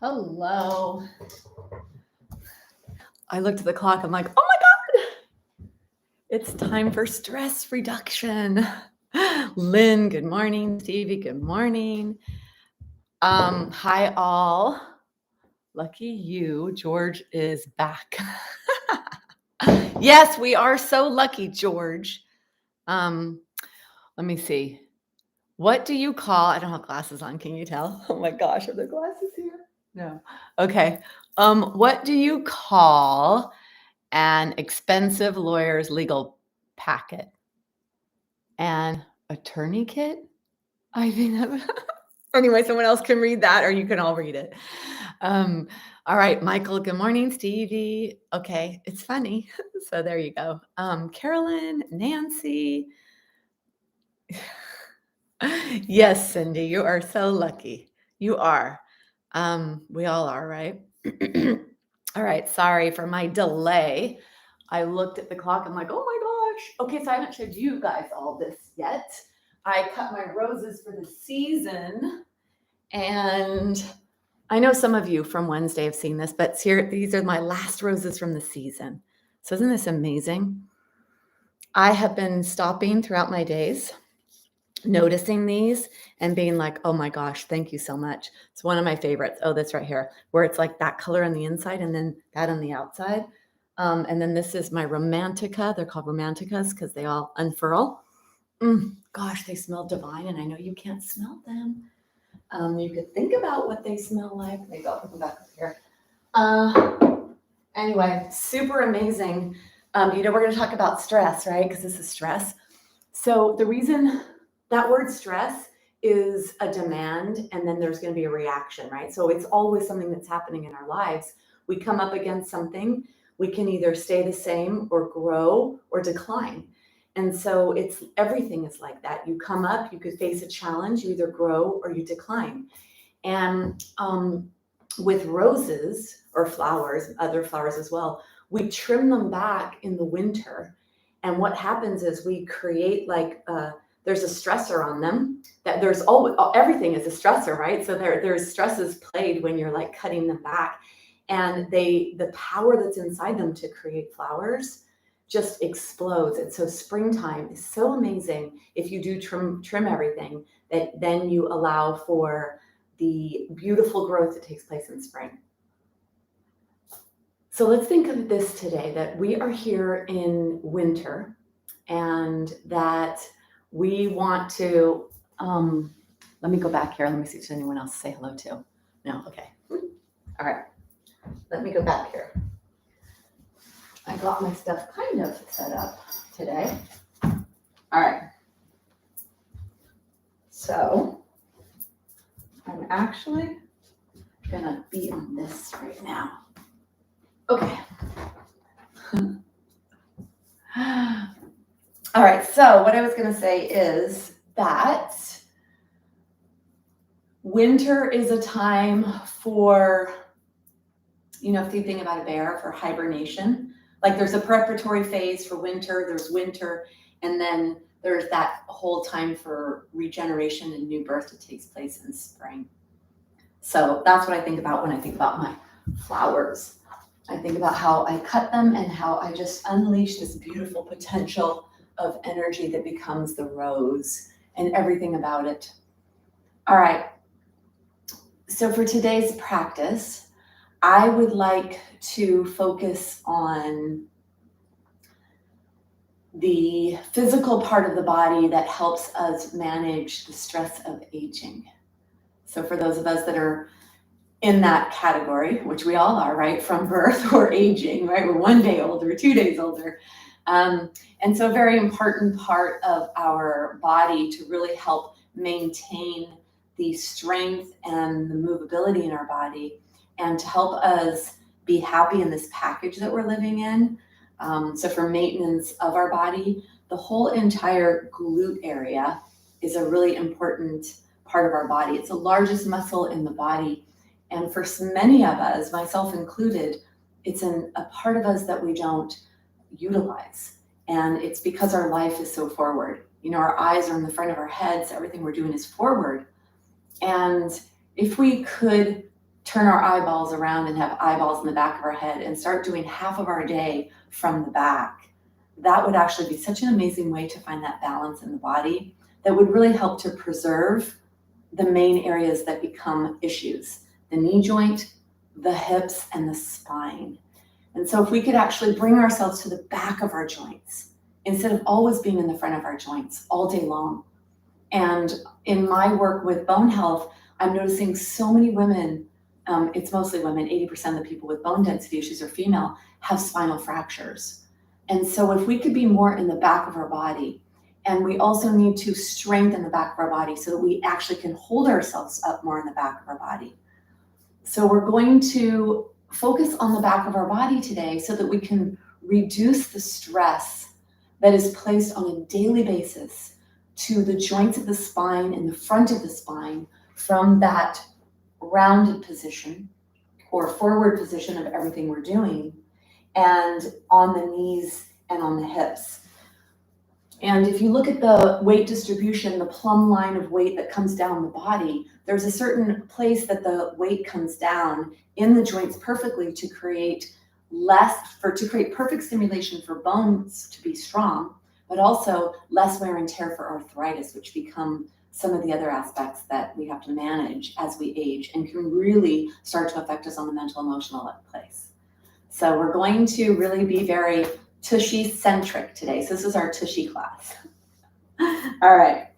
Hello. I looked at the clock. I'm like, oh my God, it's time for stress reduction. Lynn, good morning. Stevie, good morning. Hi all. Lucky you, George is back. Yes, we are so lucky, George. Let me see. What do you call, I don't have glasses on, can you tell? Oh my gosh, are there glasses here? No. Okay. What do you call an expensive lawyer's legal packet? An attorney kit? I think that anyway, someone else can read that or you can all read it. All right, Michael, good morning. Stevie. Okay, it's funny. So there you go. Carolyn, Nancy. Yes, Cindy, you are so lucky. You are. We all are, right? All right, sorry for my delay. I looked at the clock. I'm like, oh my gosh. Okay, so I haven't showed you guys all this yet. I cut my roses for the season. And I know some of you from Wednesday have seen this, but here, these are my last roses from the season. So isn't this amazing? I have been stopping throughout my days, noticing these and being like, oh my gosh, thank you so much. It's one of my favorites. Oh, that's right here, where it's like that color on the inside and then that on the outside. And then this is my Romantica. They're called Romanticas because they all unfurl. Gosh, they smell divine, and I know you can't smell them. You could think about what they smell like. Maybe I'll put them back up here. Anyway, super amazing. We're going to talk about stress, right? Because this is stress. So the reason that word stress is a demand, and then there's going to be a reaction, right? So it's always something that's happening in our lives. We come up against something. We can either stay the same or grow or decline. And so everything is like that. You come up, you could face a challenge, you either grow or you decline. And with roses or flowers, other flowers as well, we trim them back in the winter. And what happens is we create there's a stressor on them that there's always, everything is a stressor, right? So there's stresses played when you're like cutting them back, and the power that's inside them to create flowers just explodes. And so springtime is so amazing if you do trim everything, that then you allow for the beautiful growth that takes place in spring. So let's think of this today, that we are here in winter and that we want to, let me go back here. Let me see if there's anyone else to say hello to. No, okay. All right, let me go back here. I got my stuff kind of set up today. All right. So I'm actually gonna be on this right now. Okay. All right, so what I was gonna say is that winter is a time for, if you think about a bear, for hibernation. Like there's a preparatory phase for winter, there's winter, and then there's that whole time for regeneration and new birth that takes place in spring. So that's what I think about when I think about my flowers. I think about how I cut them and how I just unleash this beautiful potential of energy that becomes the rose and everything about it. All right. So for today's practice, I would like to focus on the physical part of the body that helps us manage the stress of aging. So for those of us that are in that category, which we all are, right? From birth or aging, right? We're 1 day older, 2 days older. And so a very important part of our body to really help maintain the strength and the movability in our body and to help us be happy in this package that we're living in. So for maintenance of our body, the whole entire glute area is a really important part of our body. It's the largest muscle in the body. And for many of us, myself included, it's a part of us that we don't utilize. And it's because our life is so forward. Our eyes are in the front of our heads. Everything we're doing is forward. And if we could turn our eyeballs around and have eyeballs in the back of our head and start doing half of our day from the back, that would actually be such an amazing way to find that balance in the body that would really help to preserve the main areas that become issues: the knee joint, the hips, and the spine. And so if we could actually bring ourselves to the back of our joints instead of always being in the front of our joints all day long. And in my work with bone health, I'm noticing so many women, it's mostly women, 80% of the people with bone density issues are female, have spinal fractures. And so if we could be more in the back of our body, and we also need to strengthen the back of our body so that we actually can hold ourselves up more in the back of our body. So we're going to focus on the back of our body today so that we can reduce the stress that is placed on a daily basis to the joints of the spine and the front of the spine from that rounded position or forward position of everything we're doing, and on the knees and on the hips. And if you look at the weight distribution, the plumb line of weight that comes down the body, there's a certain place that the weight comes down in the joints perfectly to create perfect stimulation for bones to be strong, but also less wear and tear for arthritis, which become some of the other aspects that we have to manage as we age and can really start to affect us on the mental, emotional place. So we're going to really be very tushy centric today. So this is our tushy class. All right.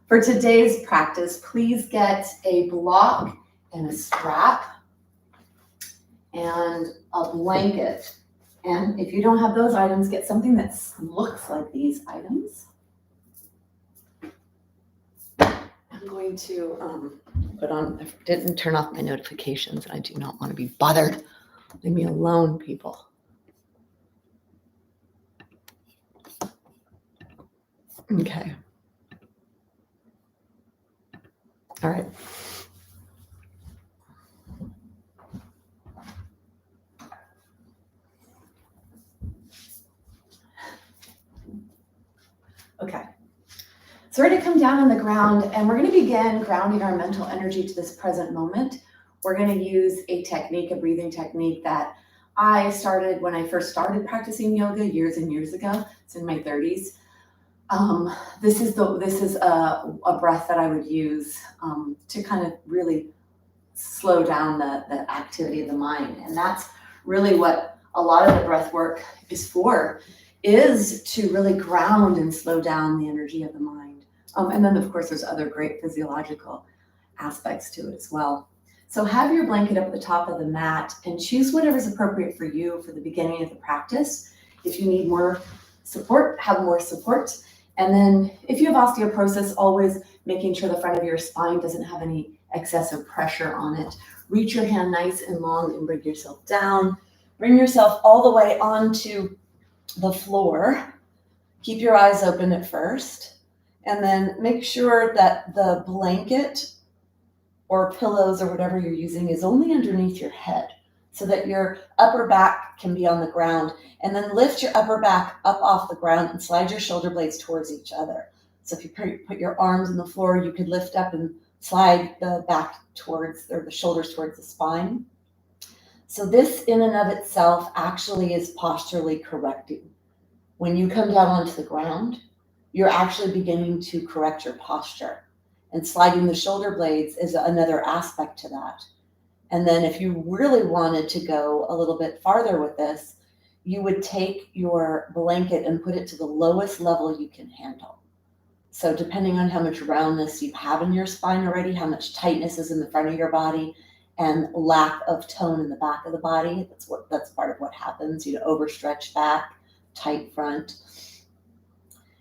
For today's practice, please get a block and a strap and a blanket. And if you don't have those items, get something that looks like these items. I'm going to I didn't turn off my notifications. I do not want to be bothered. Leave me alone, people. Okay. All right. Okay. So we're going to come down on the ground and we're going to begin grounding our mental energy to this present moment. We're going to use a breathing technique that I started when I first started practicing yoga years and years ago. It's in my 30s. This is a breath that I would use to kind of really slow down the activity of the mind. And that's really what a lot of the breath work is for, is to really ground and slow down the energy of the mind. And then of course there's other great physiological aspects to it as well. So have your blanket up at the top of the mat and choose whatever's appropriate for you for the beginning of the practice. If you need more support, have more support. And then if you have osteoporosis, always making sure the front of your spine doesn't have any excessive pressure on it. Reach your hand nice and long and bring yourself down. Bring yourself all the way onto the floor. Keep your eyes open at first. And then make sure that the blanket or pillows or whatever you're using is only underneath your head so that your upper back can be on the ground. And then lift your upper back up off the ground and slide your shoulder blades towards each other. So if you put your arms on the floor, you could lift up and slide the back towards, or the shoulders towards the spine. So this in and of itself actually is posturally correcting. When you come down onto the ground, you're actually beginning to correct your posture. And sliding the shoulder blades is another aspect to that. And then if you really wanted to go a little bit farther with this, you would take your blanket and put it to the lowest level you can handle. So depending on how much roundness you have in your spine already, how much tightness is in the front of your body, and lack of tone in the back of the body, that's part of what happens, overstretched back, tight front.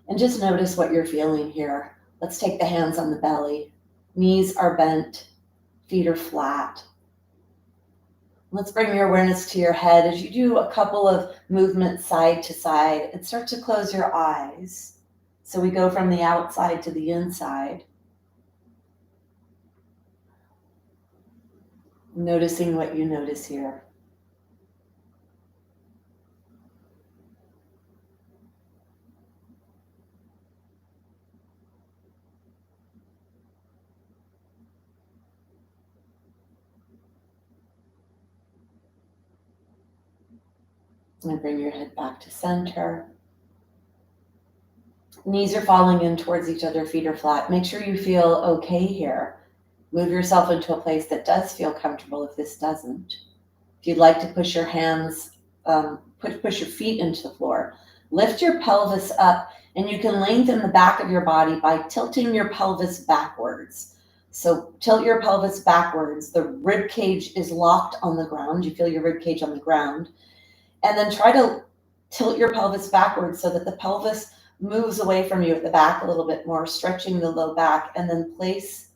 And just notice what you're feeling here. Let's take the hands on the belly. Knees are bent, feet are flat. Let's bring your awareness to your head as you do a couple of movements side to side and start to close your eyes. So we go from the outside to the inside. Noticing what you notice here. And bring your head back to center. Knees are falling in towards each other, feet are flat. Make sure you feel okay here. Move yourself into a place that does feel comfortable if this doesn't. If you'd like to push your hands, push your feet into the floor, lift your pelvis up, and you can lengthen the back of your body by tilting your pelvis backwards. So tilt your pelvis backwards. The rib cage is locked on the ground. You feel your rib cage on the ground. And then try to tilt your pelvis backwards so that the pelvis moves away from you at the back a little bit more, stretching the low back, and then place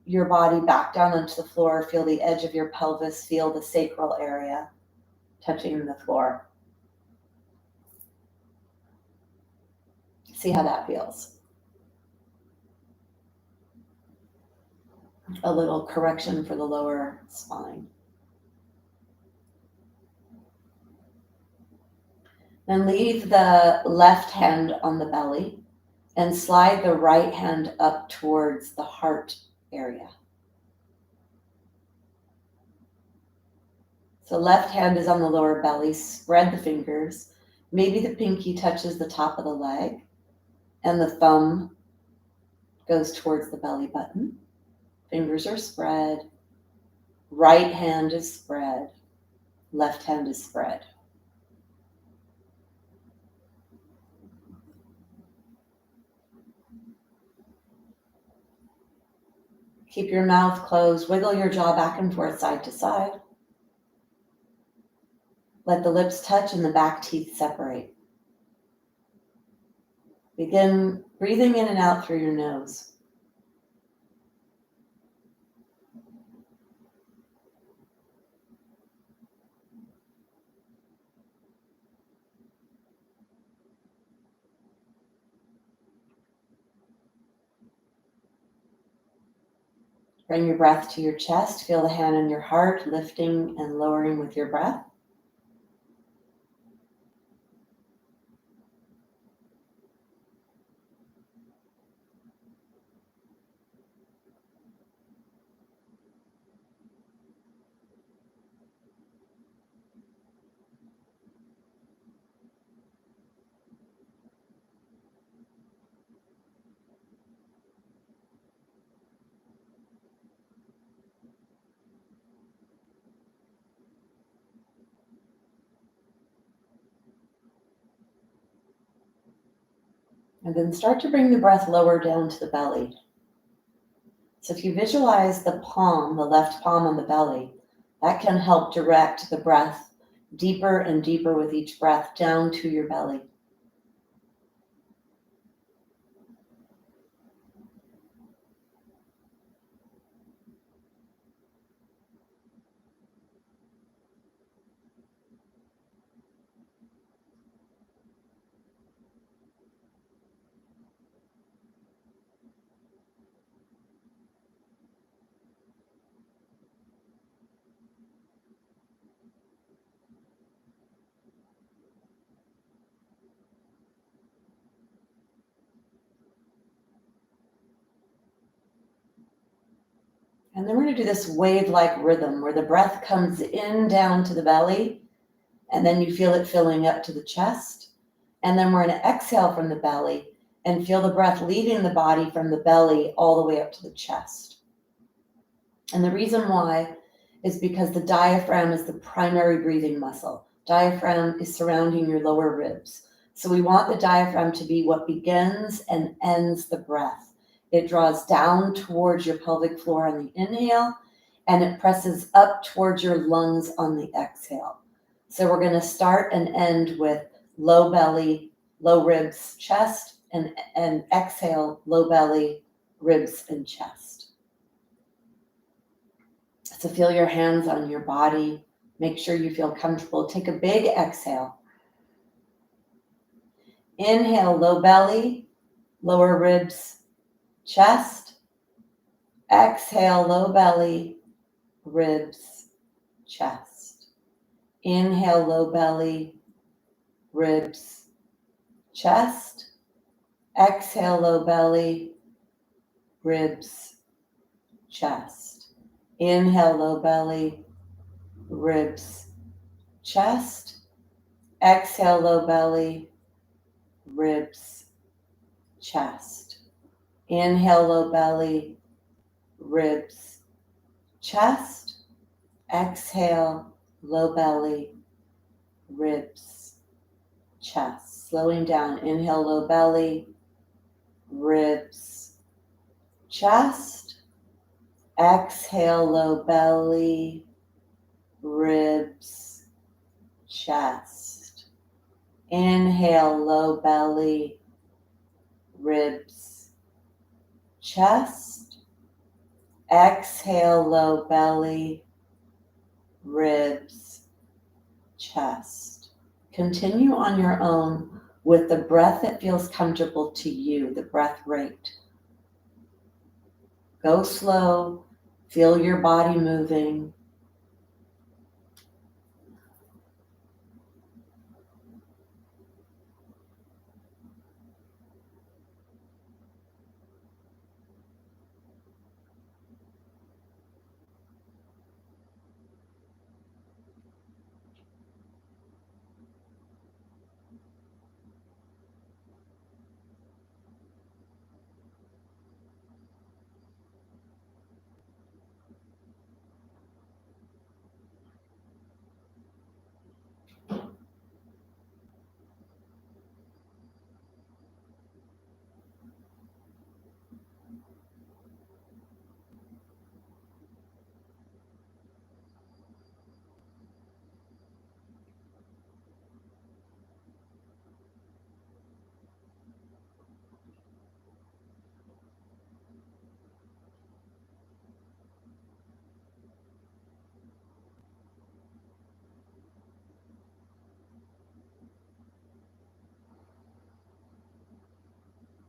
your body back down onto the floor. Feel the edge of your pelvis, feel the sacral area touching the floor. See how that feels. A little correction for the lower spine. Then leave the left hand on the belly and slide the right hand up towards the heart area. So left hand is on the lower belly, spread the fingers. Maybe the pinky touches the top of the leg and the thumb goes towards the belly button. Fingers are spread. Right hand is spread. Left hand is spread. Keep your mouth closed. Wiggle your jaw back and forth, side to side. Let the lips touch and the back teeth separate. Begin breathing in and out through your nose. Bring your breath to your chest. Feel the hand on your heart, lifting and lowering with your breath. And then start to bring the breath lower down to the belly. So if you visualize the palm, the left palm on the belly, that can help direct the breath deeper and deeper with each breath down to your belly. And then we're going to do this wave-like rhythm where the breath comes in down to the belly, and then you feel it filling up to the chest. And then we're going to exhale from the belly and feel the breath leaving the body from the belly all the way up to the chest. And the reason why is because the diaphragm is the primary breathing muscle. Diaphragm is surrounding your lower ribs. So we want the diaphragm to be what begins and ends the breath. It draws down towards your pelvic floor on the inhale, and it presses up towards your lungs on the exhale. So we're going to start and end with low belly, low ribs, chest, and exhale, low belly, ribs, and chest. So feel your hands on your body. Make sure you feel comfortable. Take a big exhale. Inhale, low belly, lower ribs, chest. Exhale, low belly, ribs, chest. Inhale, low belly, ribs, chest. Exhale, low belly, ribs, chest. Inhale, low belly, ribs, chest. Exhale, low belly, ribs, chest. Inhale, low belly, ribs, chest. Exhale, low belly, ribs, chest. Slowing down. Inhale, low belly, ribs, chest. Exhale, low belly, ribs, chest. Inhale, low belly, ribs, chest. Exhale, low belly, ribs, chest. Continue on your own with the breath that feels comfortable to you, the breath rate. Go slow, feel your body moving.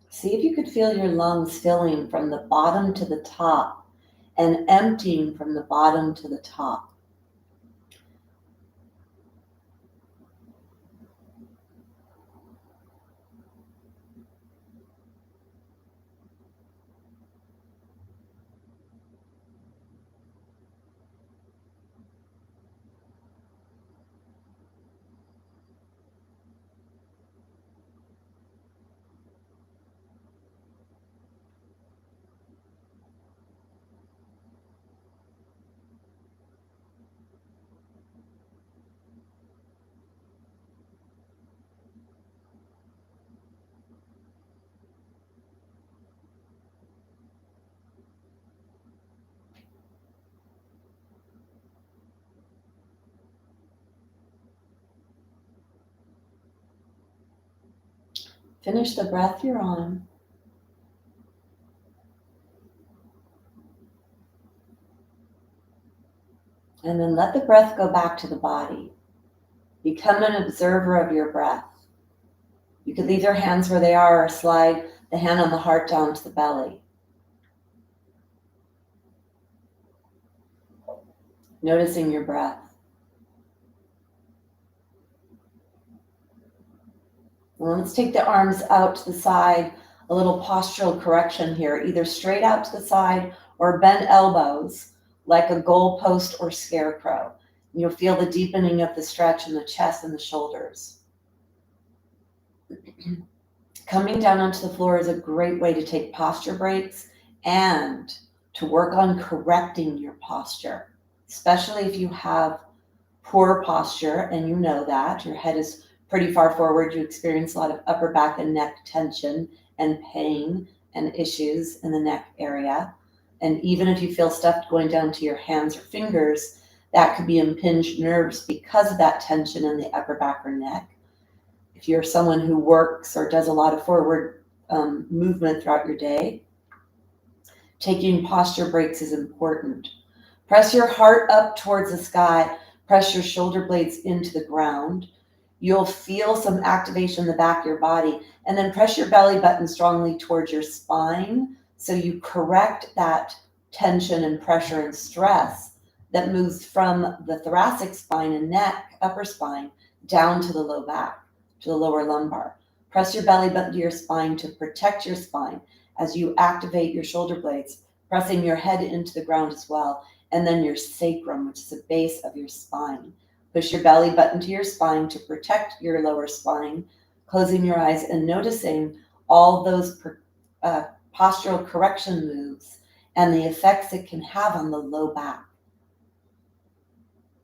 See if you could feel your lungs filling from the bottom to the top and emptying from the bottom to the top. Finish the breath you're on. And then let the breath go back to the body. Become an observer of your breath. You could leave your hands where they are or slide the hand on the heart down to the belly. Noticing your breath. Well, let's take the arms out to the side, a little postural correction here, either straight out to the side or bent elbows like a goalpost or scarecrow. And you'll feel the deepening of the stretch in the chest and the shoulders. Coming down onto the floor is a great way to take posture breaks and to work on correcting your posture, especially if you have poor posture and you know that your head is pretty far forward, you experience a lot of upper back and neck tension and pain and issues in the neck area. And even if you feel stuff going down to your hands or fingers, that could be impinged nerves because of that tension in the upper back or neck. If you're someone who works or does a lot of forward movement throughout your day, taking posture breaks is important. Press your heart up towards the sky. Press your shoulder blades into the ground. You'll feel some activation in the back of your body, and then press your belly button strongly towards your spine so you correct that tension and pressure and stress that moves from the thoracic spine and neck, upper spine, down to the low back, to the lower lumbar. Press your belly button to your spine to protect your spine as you activate your shoulder blades, pressing your head into the ground as well, and then your sacrum, which is the base of your spine. Push your belly button to your spine to protect your lower spine, closing your eyes and noticing all those postural correction moves and the effects it can have on the low back.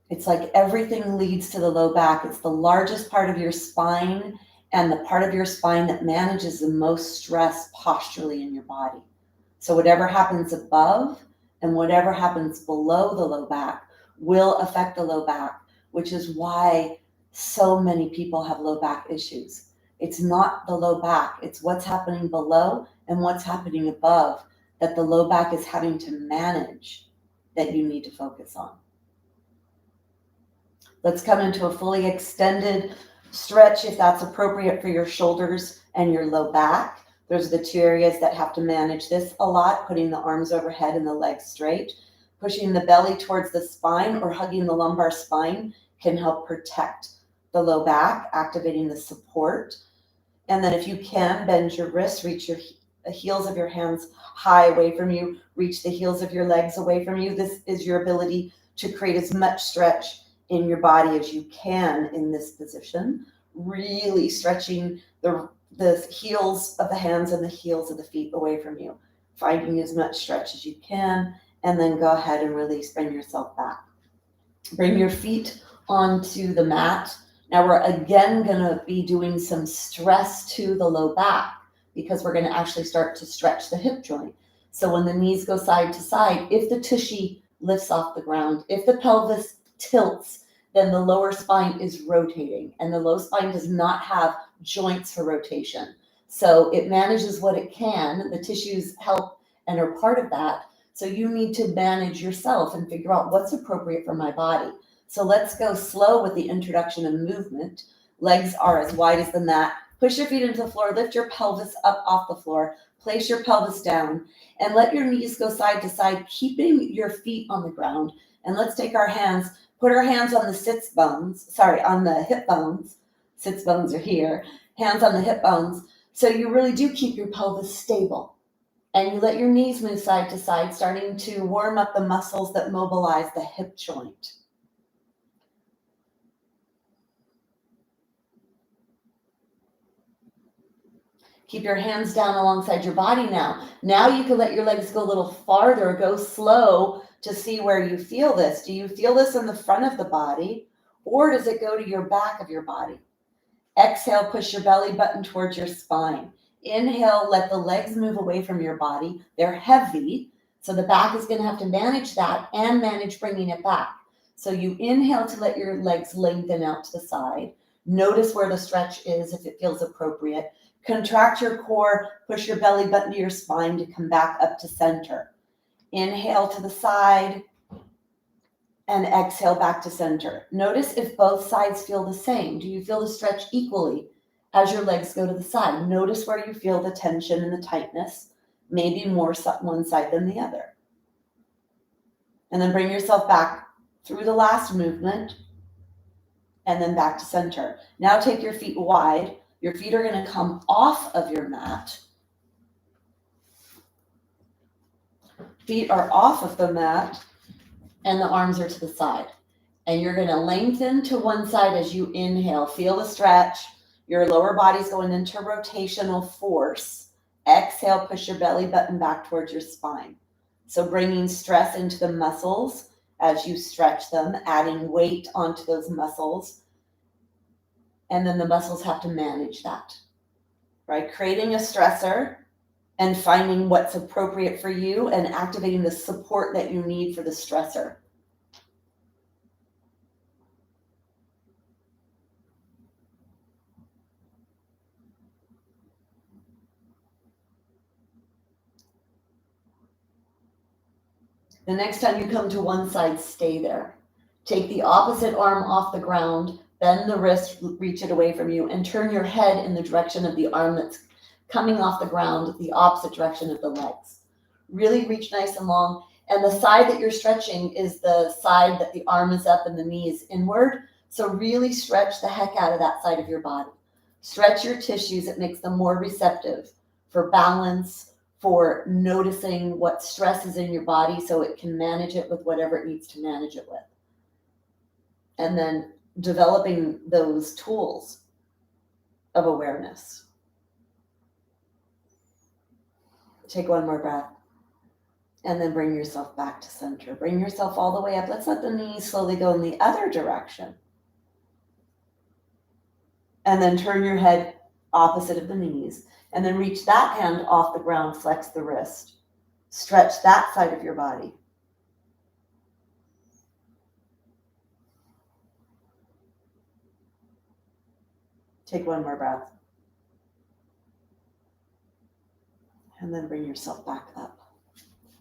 It's like everything leads to the low back. It's the largest part of your spine and the part of your spine that manages the most stress posturally in your body. So whatever happens above and whatever happens below the low back will affect the low back, which is why so many people have low back issues. It's not the low back, it's what's happening below and what's happening above that the low back is having to manage that you need to focus on. Let's come into a fully extended stretch if that's appropriate for your shoulders and your low back. Those are the two areas that have to manage this a lot, putting the arms overhead and the legs straight. Pushing the belly towards the spine or hugging the lumbar spine can help protect the low back, activating the support. And then if you can, bend your wrists, reach the heels of your hands high away from you, reach the heels of your legs away from you. This is your ability to create as much stretch in your body as you can in this position, really stretching the heels of the hands and the heels of the feet away from you, finding as much stretch as you can, and then go ahead and release, bring yourself back. Bring your feet onto the mat. Now we're again gonna be doing some stress to the low back because we're gonna actually start to stretch the hip joint. So when the knees go side to side, if the tushy lifts off the ground, if the pelvis tilts, then the lower spine is rotating, and the low spine does not have joints for rotation. So it manages what it can. The tissues help and are part of that. So you need to manage yourself and figure out what's appropriate for my body. So let's go slow with the introduction of movement. Legs are as wide as the mat. Push your feet into the floor, lift your pelvis up off the floor, place your pelvis down, and let your knees go side to side, keeping your feet on the ground. And let's take our hands, put our hands on the hip bones. Sits bones are here. Hands on the hip bones. So you really do keep your pelvis stable. And you let your knees move side to side, starting to warm up the muscles that mobilize the hip joint. Keep your hands down alongside your body now. Now you can let your legs go a little farther, go slow to see where you feel this. Do you feel this in the front of the body, or does it go to your back of your body? Exhale, push your belly button towards your spine. Inhale, let the legs move away from your body. They're heavy, so the back is going to have to manage that and manage bringing it back. So you inhale to let your legs lengthen out to the side. Notice where the stretch is if it feels appropriate. Contract your core, push your belly button to your spine to come back up to center. Inhale to the side and exhale back to center. Notice if both sides feel the same. Do you feel the stretch equally as your legs go to the side? Notice where you feel the tension and the tightness, maybe more one side than the other. And then bring yourself back through the last movement and then back to center. Now take your feet wide. Your feet are going to come off of your mat. Feet are off of the mat and the arms are to the side. And you're going to lengthen to one side as you inhale. Feel the stretch. Your lower body's going into rotational force. Exhale, push your belly button back towards your spine. So bringing stress into the muscles as you stretch them, adding weight onto those muscles. And then the muscles have to manage that, right? Creating a stressor and finding what's appropriate for you and activating the support that you need for the stressor. The next time you come to one side, stay there. Take the opposite arm off the ground, bend the wrist, reach it away from you, and turn your head in the direction of the arm that's coming off the ground, the opposite direction of the legs. Really reach nice and long. And the side that you're stretching is the side that the arm is up and the knee is inward. So really stretch the heck out of that side of your body. Stretch your tissues. It makes them more receptive for balance, for noticing what stress is in your body so it can manage it with whatever it needs to manage it with. And then developing those tools of awareness. Take one more breath. And then bring yourself back to center. Bring yourself all the way up. Let's let the knees slowly go in the other direction. And then turn your head opposite of the knees. And then reach that hand off the ground, flex the wrist. Stretch that side of your body. Take one more breath. And then bring yourself back up.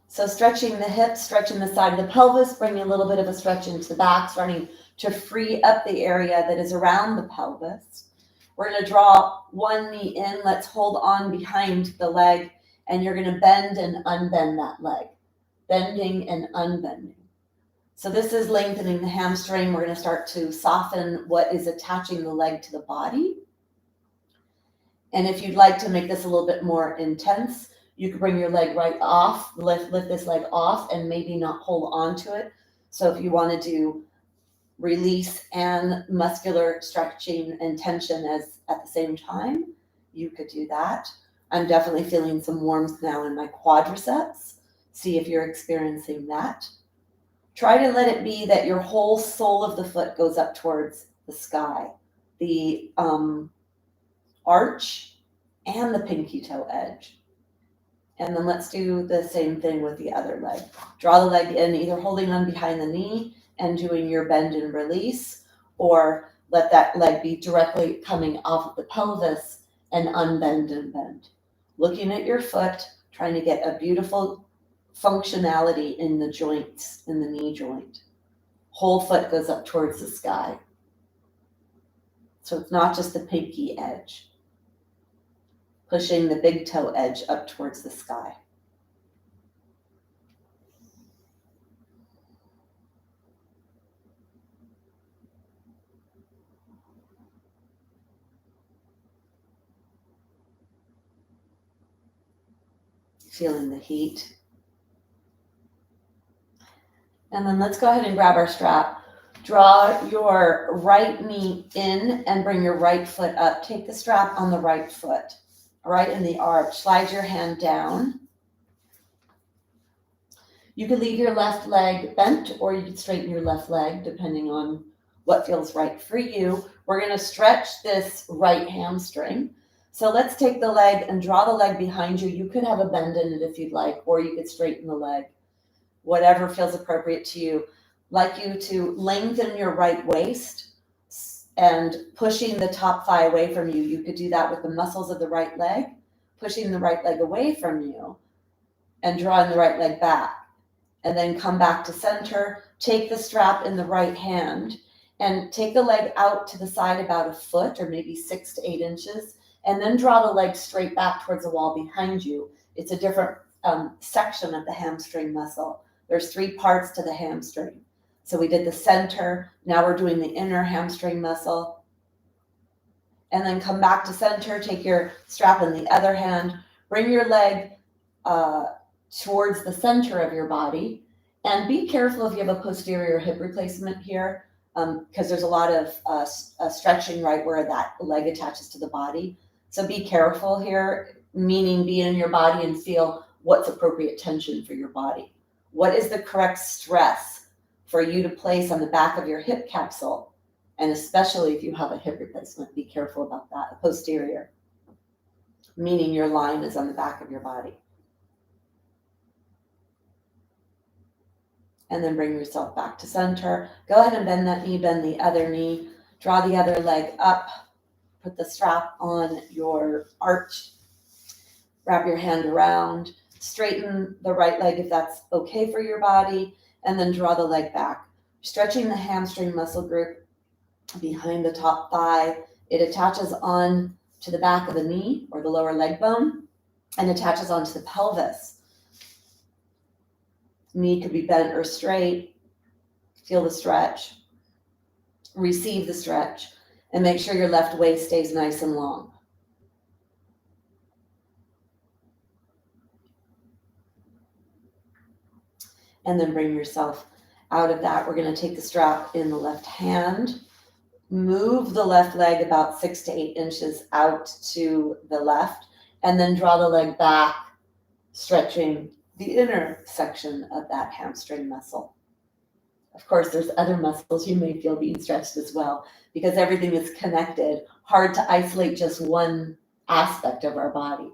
So stretching the hips, stretching the side of the pelvis, bringing a little bit of a stretch into the back, starting to free up the area that is around the pelvis. We're going to draw one knee in. Let's hold on behind the leg, and you're going to bend and unbend that leg. Bending and unbending. So this is lengthening the hamstring. We're going to start to soften what is attaching the leg to the body. And if you'd like to make this a little bit more intense, you could bring your leg right off, lift this leg off, and maybe not hold on to it. So if you want to do release and muscular stretching and tension as at the same time, you could do that. I'm definitely feeling some warmth now in my quadriceps. See if you're experiencing that. Try to let it be that your whole sole of the foot goes up towards the sky. The arch and the pinky toe edge. And then let's do the same thing with the other leg. Draw the leg in, either holding on behind the knee and doing your bend and release, or let that leg be directly coming off of the pelvis and unbend and bend. Looking at your foot, trying to get a beautiful functionality in the joints, in the knee joint. Whole foot goes up towards the sky. So it's not just the pinky edge. Pushing the big toe edge up towards the sky. Feeling the heat. And then let's go ahead and grab our strap. Draw your right knee in and bring your right foot up. Take the strap on the right foot, right in the arch. Slide your hand down. You can leave your left leg bent, or you can straighten your left leg, depending on what feels right for you. We're going to stretch this right hamstring. So let's take the leg and draw the leg behind you. You could have a bend in it if you'd like, or you could straighten the leg, whatever feels appropriate to you. Like you to lengthen your right waist and pushing the top thigh away from you. You could do that with the muscles of the right leg, pushing the right leg away from you and drawing the right leg back. And then come back to center, take the strap in the right hand and take the leg out to the side about a foot or maybe 6 to 8 inches, and then draw the leg straight back towards the wall behind you. It's a different section of the hamstring muscle. There's 3 parts to the hamstring. So we did the center, now we're doing the inner hamstring muscle. And then come back to center, take your strap in the other hand, bring your leg towards the center of your body, and be careful if you have a posterior hip replacement here, because there's a lot of stretching right where that leg attaches to the body. So be careful here, meaning be in your body and feel what's appropriate tension for your body. What is the correct stress for you to place on the back of your hip capsule? And especially if you have a hip replacement, be careful about that. A posterior, meaning your line is on the back of your body. And then bring yourself back to center. Go ahead and bend that knee, bend the other knee. Draw the other leg up. Put the strap on your arch. Wrap your hand around. Straighten the right leg if that's okay for your body. And then draw the leg back. Stretching the hamstring muscle group behind the top thigh. It attaches on to the back of the knee or the lower leg bone and attaches onto the pelvis. Knee could be bent or straight. Feel the stretch. Receive the stretch. And make sure your left waist stays nice and long. And then bring yourself out of that. We're going to take the strap in the left hand. Move the left leg about 6 to 8 inches out to the left, and then draw the leg back, stretching the inner section of that hamstring muscle. Of course, there's other muscles you may feel being stretched as well, because everything is connected. Hard to isolate just one aspect of our body.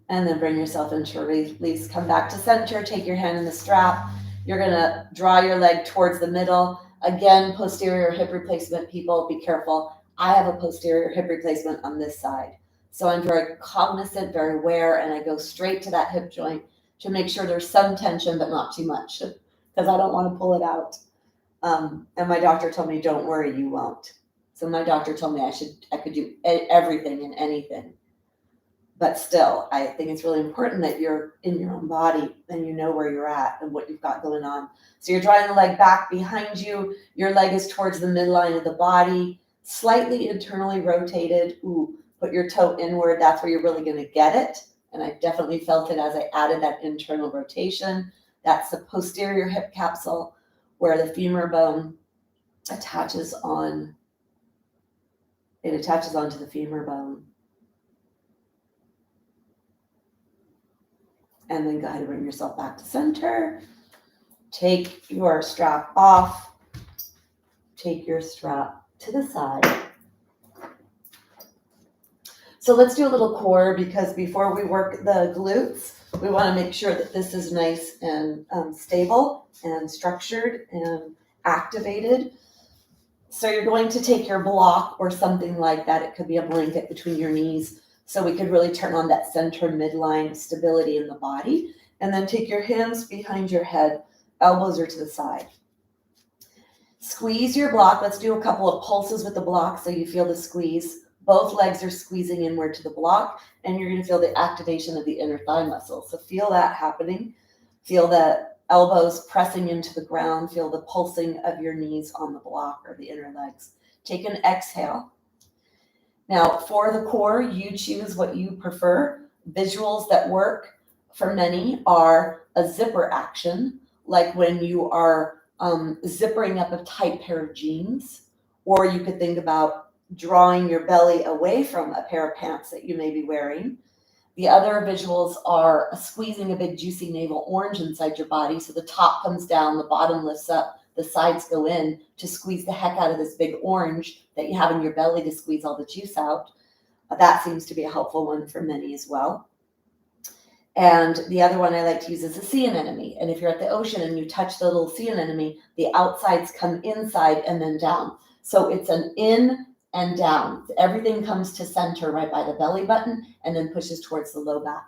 And then bring yourself into release. Come back to center, take your hand in the strap. You're gonna draw your leg towards the middle. Again, posterior hip replacement, people, be careful. I have a posterior hip replacement on this side. So I'm very cognizant, very aware, and I go straight to that hip joint to make sure there's some tension, but not too much, because I don't want to pull it out. And my doctor told me, don't worry, you won't. So my doctor told me I could do everything and anything. But still, I think it's really important that you're in your own body and you know where you're at and what you've got going on. So you're drawing the leg back behind you. Your leg is towards the midline of the body, slightly internally rotated. Ooh, put your toe inward. That's where you're really going to get it. And I definitely felt it as I added that internal rotation. That's the posterior hip capsule where the femur bone attaches on. It attaches onto the femur bone. And then go ahead and bring yourself back to center. Take your strap off. Take your strap to the side. So let's do a little core, because before we work the glutes, we want to make sure that this is nice and stable and structured and activated. So you're going to take your block or something like that. It could be a blanket between your knees, so we could really turn on that center midline stability in the body. And then take your hands behind your head, elbows are to the side. Squeeze your block. Let's do a couple of pulses with the block so you feel the squeeze. Both legs are squeezing inward to the block, and you're going to feel the activation of the inner thigh muscle. So feel that happening. Feel the elbows pressing into the ground. Feel the pulsing of your knees on the block or the inner legs. Take an exhale. Now, for the core, you choose what you prefer. Visuals that work for many are a zipper action, like when you are zippering up a tight pair of jeans, or you could think about drawing your belly away from a pair of pants that you may be wearing. The other visuals are squeezing a big juicy navel orange inside your body, so the top comes down, the bottom lifts up, the sides go in to squeeze the heck out of this big orange that you have in your belly to squeeze all the juice out. That seems to be a helpful one for many as well. And the other one I like to use is a sea anemone. And if you're at the ocean and you touch the little sea anemone, the outsides come inside and then down. So it's an in and down. Everything comes to center right by the belly button and then pushes towards the low back.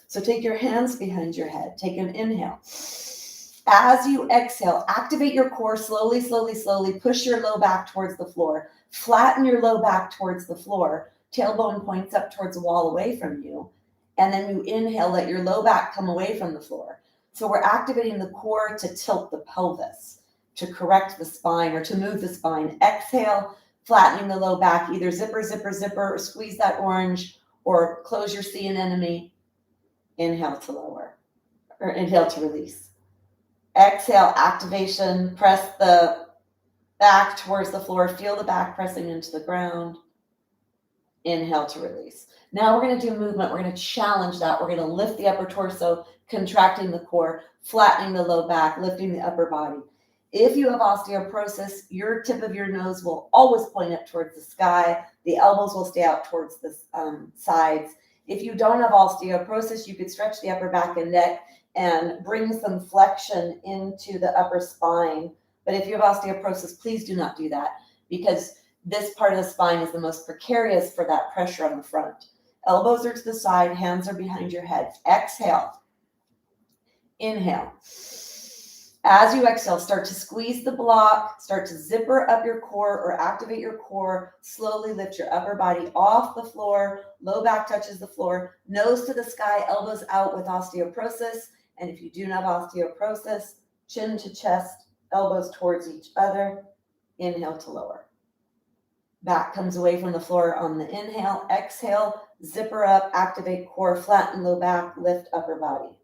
So take your hands behind your head. Take an inhale. As you exhale, activate your core slowly, slowly, slowly. Push your low back towards the floor. Flatten your low back towards the floor. Tailbone points up towards the wall away from you. And then you inhale, let your low back come away from the floor. So we're activating the core to tilt the pelvis, to correct the spine or to move the spine. Exhale, flattening the low back, either zipper, zipper, zipper, or squeeze that orange, or close your sea anemone. Inhale to lower, or inhale to release. Exhale, activation, press the back towards the floor. Feel the back pressing into the ground. Inhale to release. Now we're going to do movement. We're going to challenge that. We're going to lift the upper torso, contracting the core, flattening the low back, lifting the upper body. If you have osteoporosis, your tip of your nose will always point up towards the sky. The elbows will stay out towards the sides. If you don't have osteoporosis, you could stretch the upper back and neck and bring some flexion into the upper spine. But if you have osteoporosis, please do not do that, because this part of the spine is the most precarious for that pressure on the front. Elbows are to the side, hands are behind your head. Exhale. Inhale. As you exhale, start to squeeze the block, start to zipper up your core or activate your core. Slowly lift your upper body off the floor. Low back touches the floor. Nose to the sky, elbows out with osteoporosis. And if you do not have osteoporosis, chin to chest, elbows towards each other. Inhale to lower. Back comes away from the floor on the inhale. Exhale, zipper up, activate core, flatten low back, lift upper body.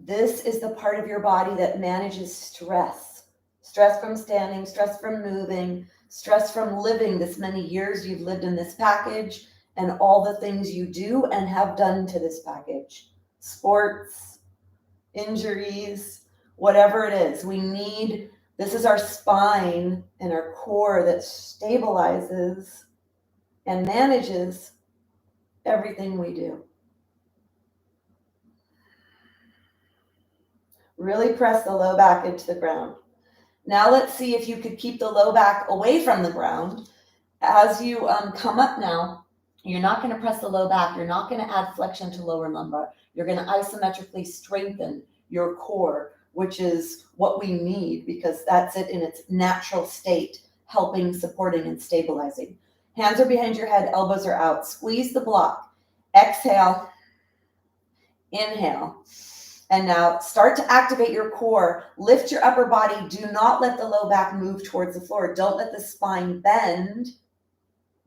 This is the part of your body that manages stress. Stress from standing, stress from moving, stress from living this many years you've lived in this package, and all the things you do and have done to this package. Sports, injuries, whatever it is. This is our spine and our core that stabilizes and manages everything we do. Really press the low back into the ground. Now let's see if you could keep the low back away from the ground. As you come up now, you're not going to press the low back. You're not going to add flexion to lower lumbar. You're going to isometrically strengthen your core, which is what we need because that's it in its natural state, helping, supporting, and stabilizing. Hands are behind your head, elbows are out. Squeeze the block. Exhale. Inhale. And now start to activate your core. Lift your upper body. Do not let the low back move towards the floor. Don't let the spine bend.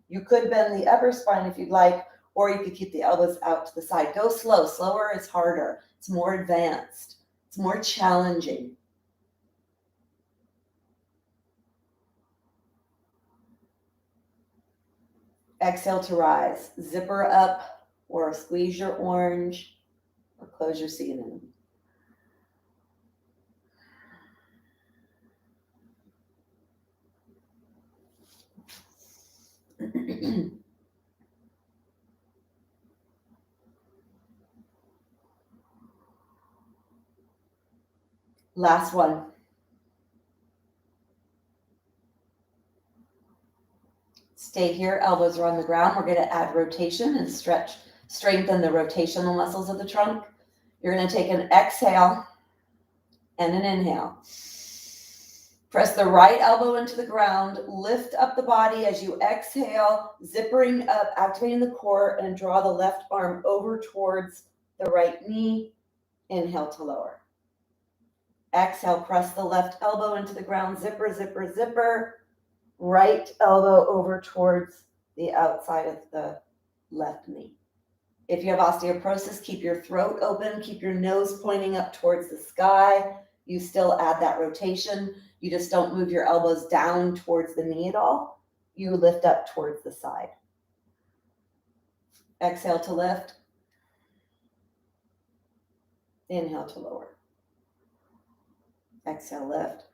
You could bend the upper spine if you'd like, or you could keep the elbows out to the side. Go slow. Slower is harder. It's more advanced. It's more challenging. Exhale to rise. Zipper up or squeeze your orange or close your C&M. Last one. Stay here, elbows are on the ground. We're going to add rotation and strengthen the rotational muscles of the trunk. You're going to take an exhale and an inhale. Press the right elbow into the ground, lift up the body as you exhale, zippering up, activating the core, and draw the left arm over towards the right knee. Inhale to lower. Exhale, press the left elbow into the ground, zipper, zipper, zipper. Right elbow over towards the outside of the left knee. If you have osteoporosis, keep your throat open, keep your nose pointing up towards the sky. You still add that rotation. You just don't move your elbows down towards the knee at all. You lift up towards the side. Exhale to lift. Inhale to lower. Exhale, lift.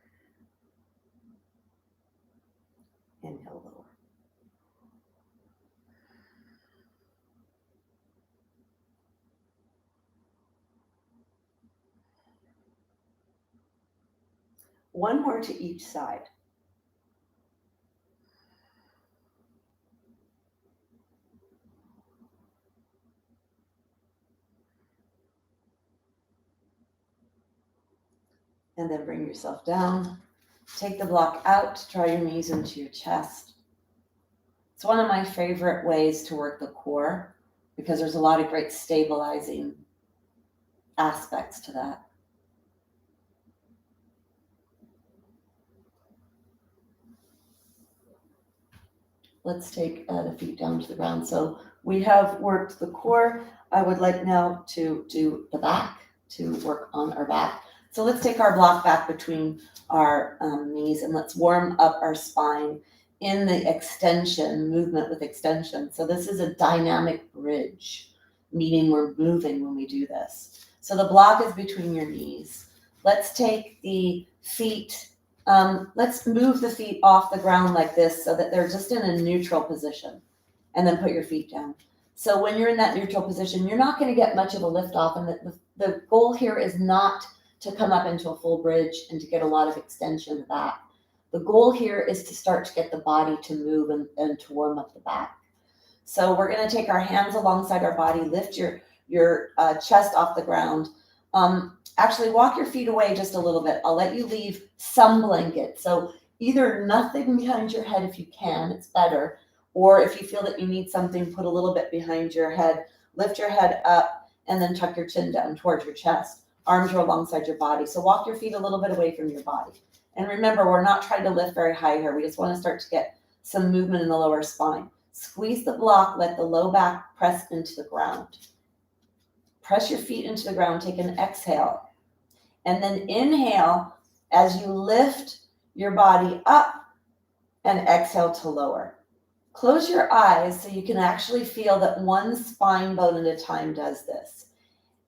Inhale, lower. One more to each side. And then bring yourself down. Take the block out, draw your knees into your chest. It's one of my favorite ways to work the core because there's a lot of great stabilizing aspects to that. Let's take the feet down to the ground. So we have worked the core. I would like now to do the back, to work on our back. So let's take our block back between our knees and let's warm up our spine in the extension, movement with extension. So this is a dynamic bridge, meaning we're moving when we do this. So the block is between your knees. Let's take the feet, let's move the feet off the ground like this so that they're just in a neutral position, and then put your feet down. So when you're in that neutral position, you're not going to get much of a lift off, and the goal here is not to come up into a full bridge and to get a lot of extension in the back. The goal here is to start to get the body to move and to warm up the back. So we're going to take our hands alongside our body, lift your chest off the ground. Actually, walk your feet away just a little bit. I'll let you leave some blanket. So either nothing behind your head if you can, it's better. Or if you feel that you need something, put a little bit behind your head, lift your head up, and then tuck your chin down towards your chest. Arms are alongside your body. So walk your feet a little bit away from your body. And remember, we're not trying to lift very high here. We just want to start to get some movement in the lower spine. Squeeze the block, let the low back press into the ground. Press your feet into the ground, take an exhale. And then inhale as you lift your body up and exhale to lower. Close your eyes so you can actually feel that one spine bone at a time does this.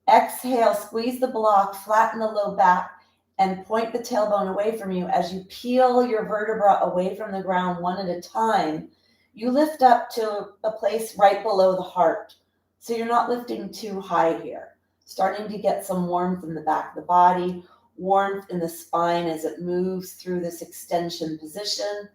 Exhale, squeeze the block, flatten the low back, and point the tailbone away from you. As you peel your vertebra away from the ground one at a time, you lift up to a place right below the heart. So you're not lifting too high here. Starting to get some warmth in the back of the body, warmth in the spine as it moves through this extension position.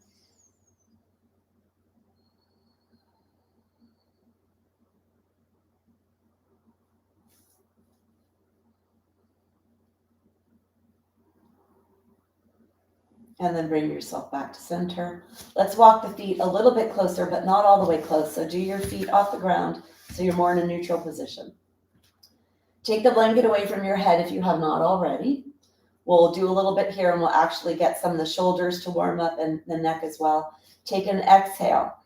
And then bring yourself back to center. Let's walk the feet a little bit closer, but not all the way close. So do your feet off the ground so you're more in a neutral position. Take the blanket away from your head if you have not already. We'll do a little bit here and we'll actually get some of the shoulders to warm up and the neck as well. Take an exhale.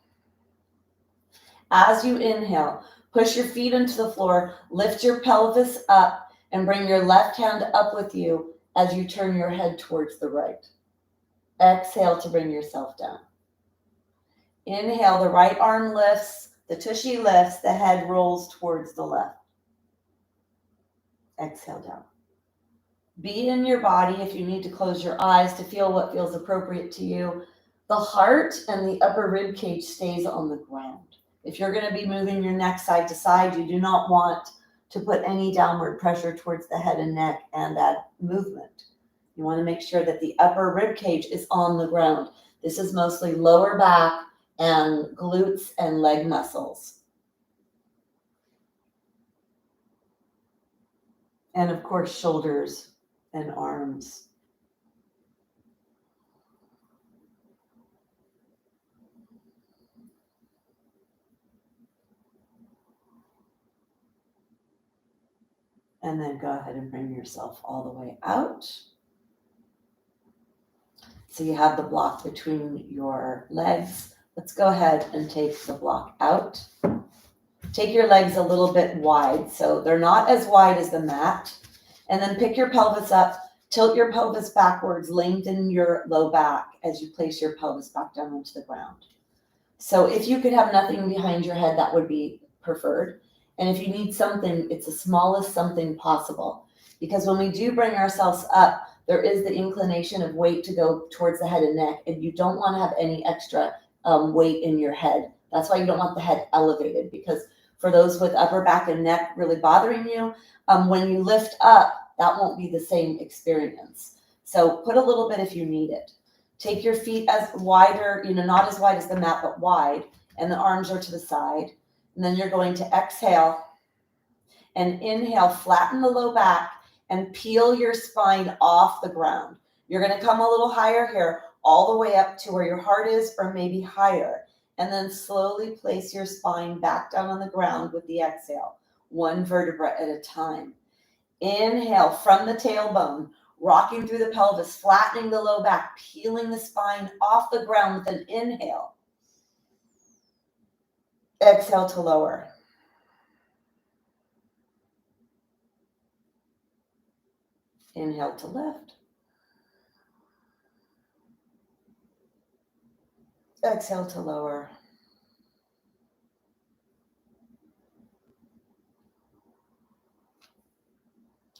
As you inhale, push your feet into the floor, lift your pelvis up, and bring your left hand up with you as you turn your head towards the right. Exhale to bring yourself down. Inhale, the right arm lifts, the tushy lifts, the head rolls towards the left. Exhale down. Be in your body if you need to close your eyes to feel what feels appropriate to you. The heart and the upper rib cage stays on the ground. If you're going to be moving your neck side to side, you do not want to put any downward pressure towards the head and neck and that movement. You want to make sure that the upper rib cage is on the ground. This is mostly lower back and glutes and leg muscles. And of course, shoulders and arms. And then go ahead and bring yourself all the way out. So you have the block between your legs. Let's go ahead and take the block out. Take your legs a little bit wide, so they're not as wide as the mat. And then pick your pelvis up, tilt your pelvis backwards, lengthen your low back as you place your pelvis back down onto the ground. So if you could have nothing behind your head, that would be preferred. And if you need something, it's the smallest something possible. Because when we do bring ourselves up, there is the inclination of weight to go towards the head and neck, and you don't want to have any extra weight in your head. That's why you don't want the head elevated, because for those with upper back and neck really bothering you, when you lift up, that won't be the same experience. So put a little bit if you need it. Take your feet as wider, not as wide as the mat, but wide, and the arms are to the side. And then you're going to exhale and inhale, flatten the low back, and peel your spine off the ground. You're going to come a little higher here, all the way up to where your heart is, or maybe higher. And then slowly place your spine back down on the ground with the exhale, one vertebra at a time. Inhale from the tailbone, rocking through the pelvis, flattening the low back, peeling the spine off the ground with an inhale. Exhale to lower. Inhale to lift. Exhale to lower.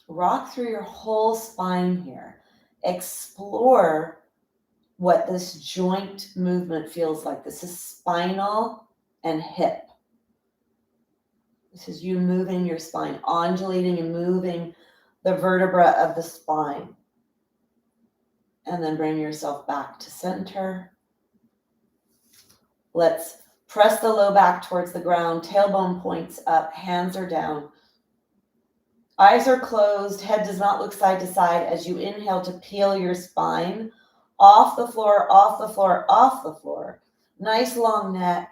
Rock through your whole spine here. Explore what this joint movement feels like. This is spinal and hip. This is you moving your spine, undulating and moving the vertebra of the spine. And then bring yourself back to center. Let's press the low back towards the ground, tailbone points up, hands are down. Eyes are closed, head does not look side to side as you inhale to peel your spine off the floor, off the floor, off the floor. Nice long neck.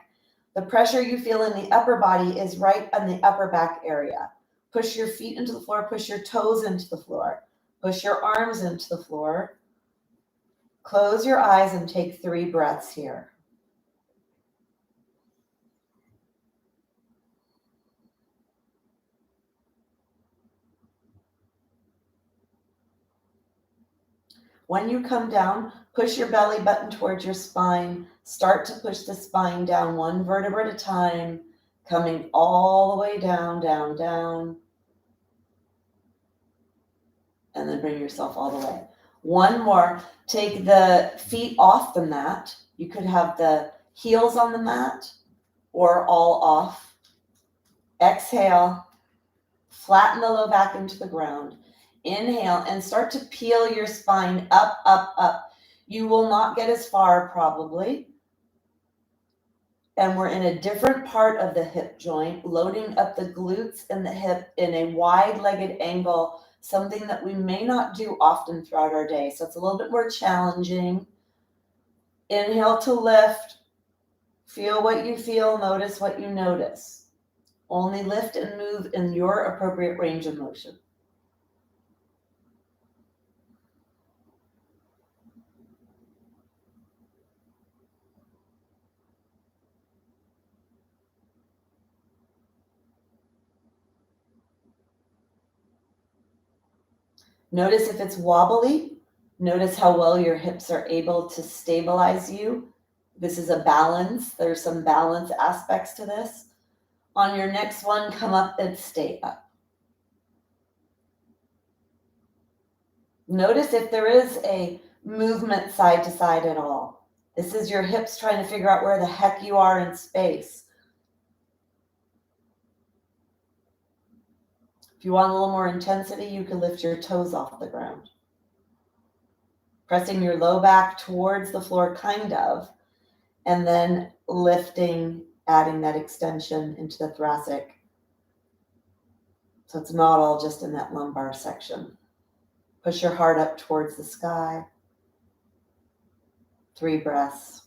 The pressure you feel in the upper body is right on the upper back area. Push your feet into the floor, push your toes into the floor. Push your arms into the floor. Close your eyes and take 3 breaths here. When you come down, push your belly button towards your spine. Start to push the spine down one vertebra at a time, coming all the way down, down, down. And then bring yourself all the way. One more. Take the feet off the mat. You could have the heels on the mat or all off. Exhale. Flatten the low back into the ground. Inhale and start to peel your spine up, up, up. You will not get as far probably. And we're in a different part of the hip joint, loading up the glutes and the hip in a wide-legged angle, something that we may not do often throughout our day. So it's a little bit more challenging. Inhale to lift. Feel what you feel, notice what you notice. Only lift and move in your appropriate range of motion. Notice if it's wobbly. Notice how well your hips are able to stabilize you. This is a balance. There's some balance aspects to this. On your next one, come up and stay up. Notice if there is a movement side to side at all. This is your hips trying to figure out where the heck you are in space. If you want a little more intensity, you can lift your toes off the ground. Pressing your low back towards the floor, kind of, and then lifting, adding that extension into the thoracic. So it's not all just in that lumbar section. Push your heart up towards the sky. 3 breaths.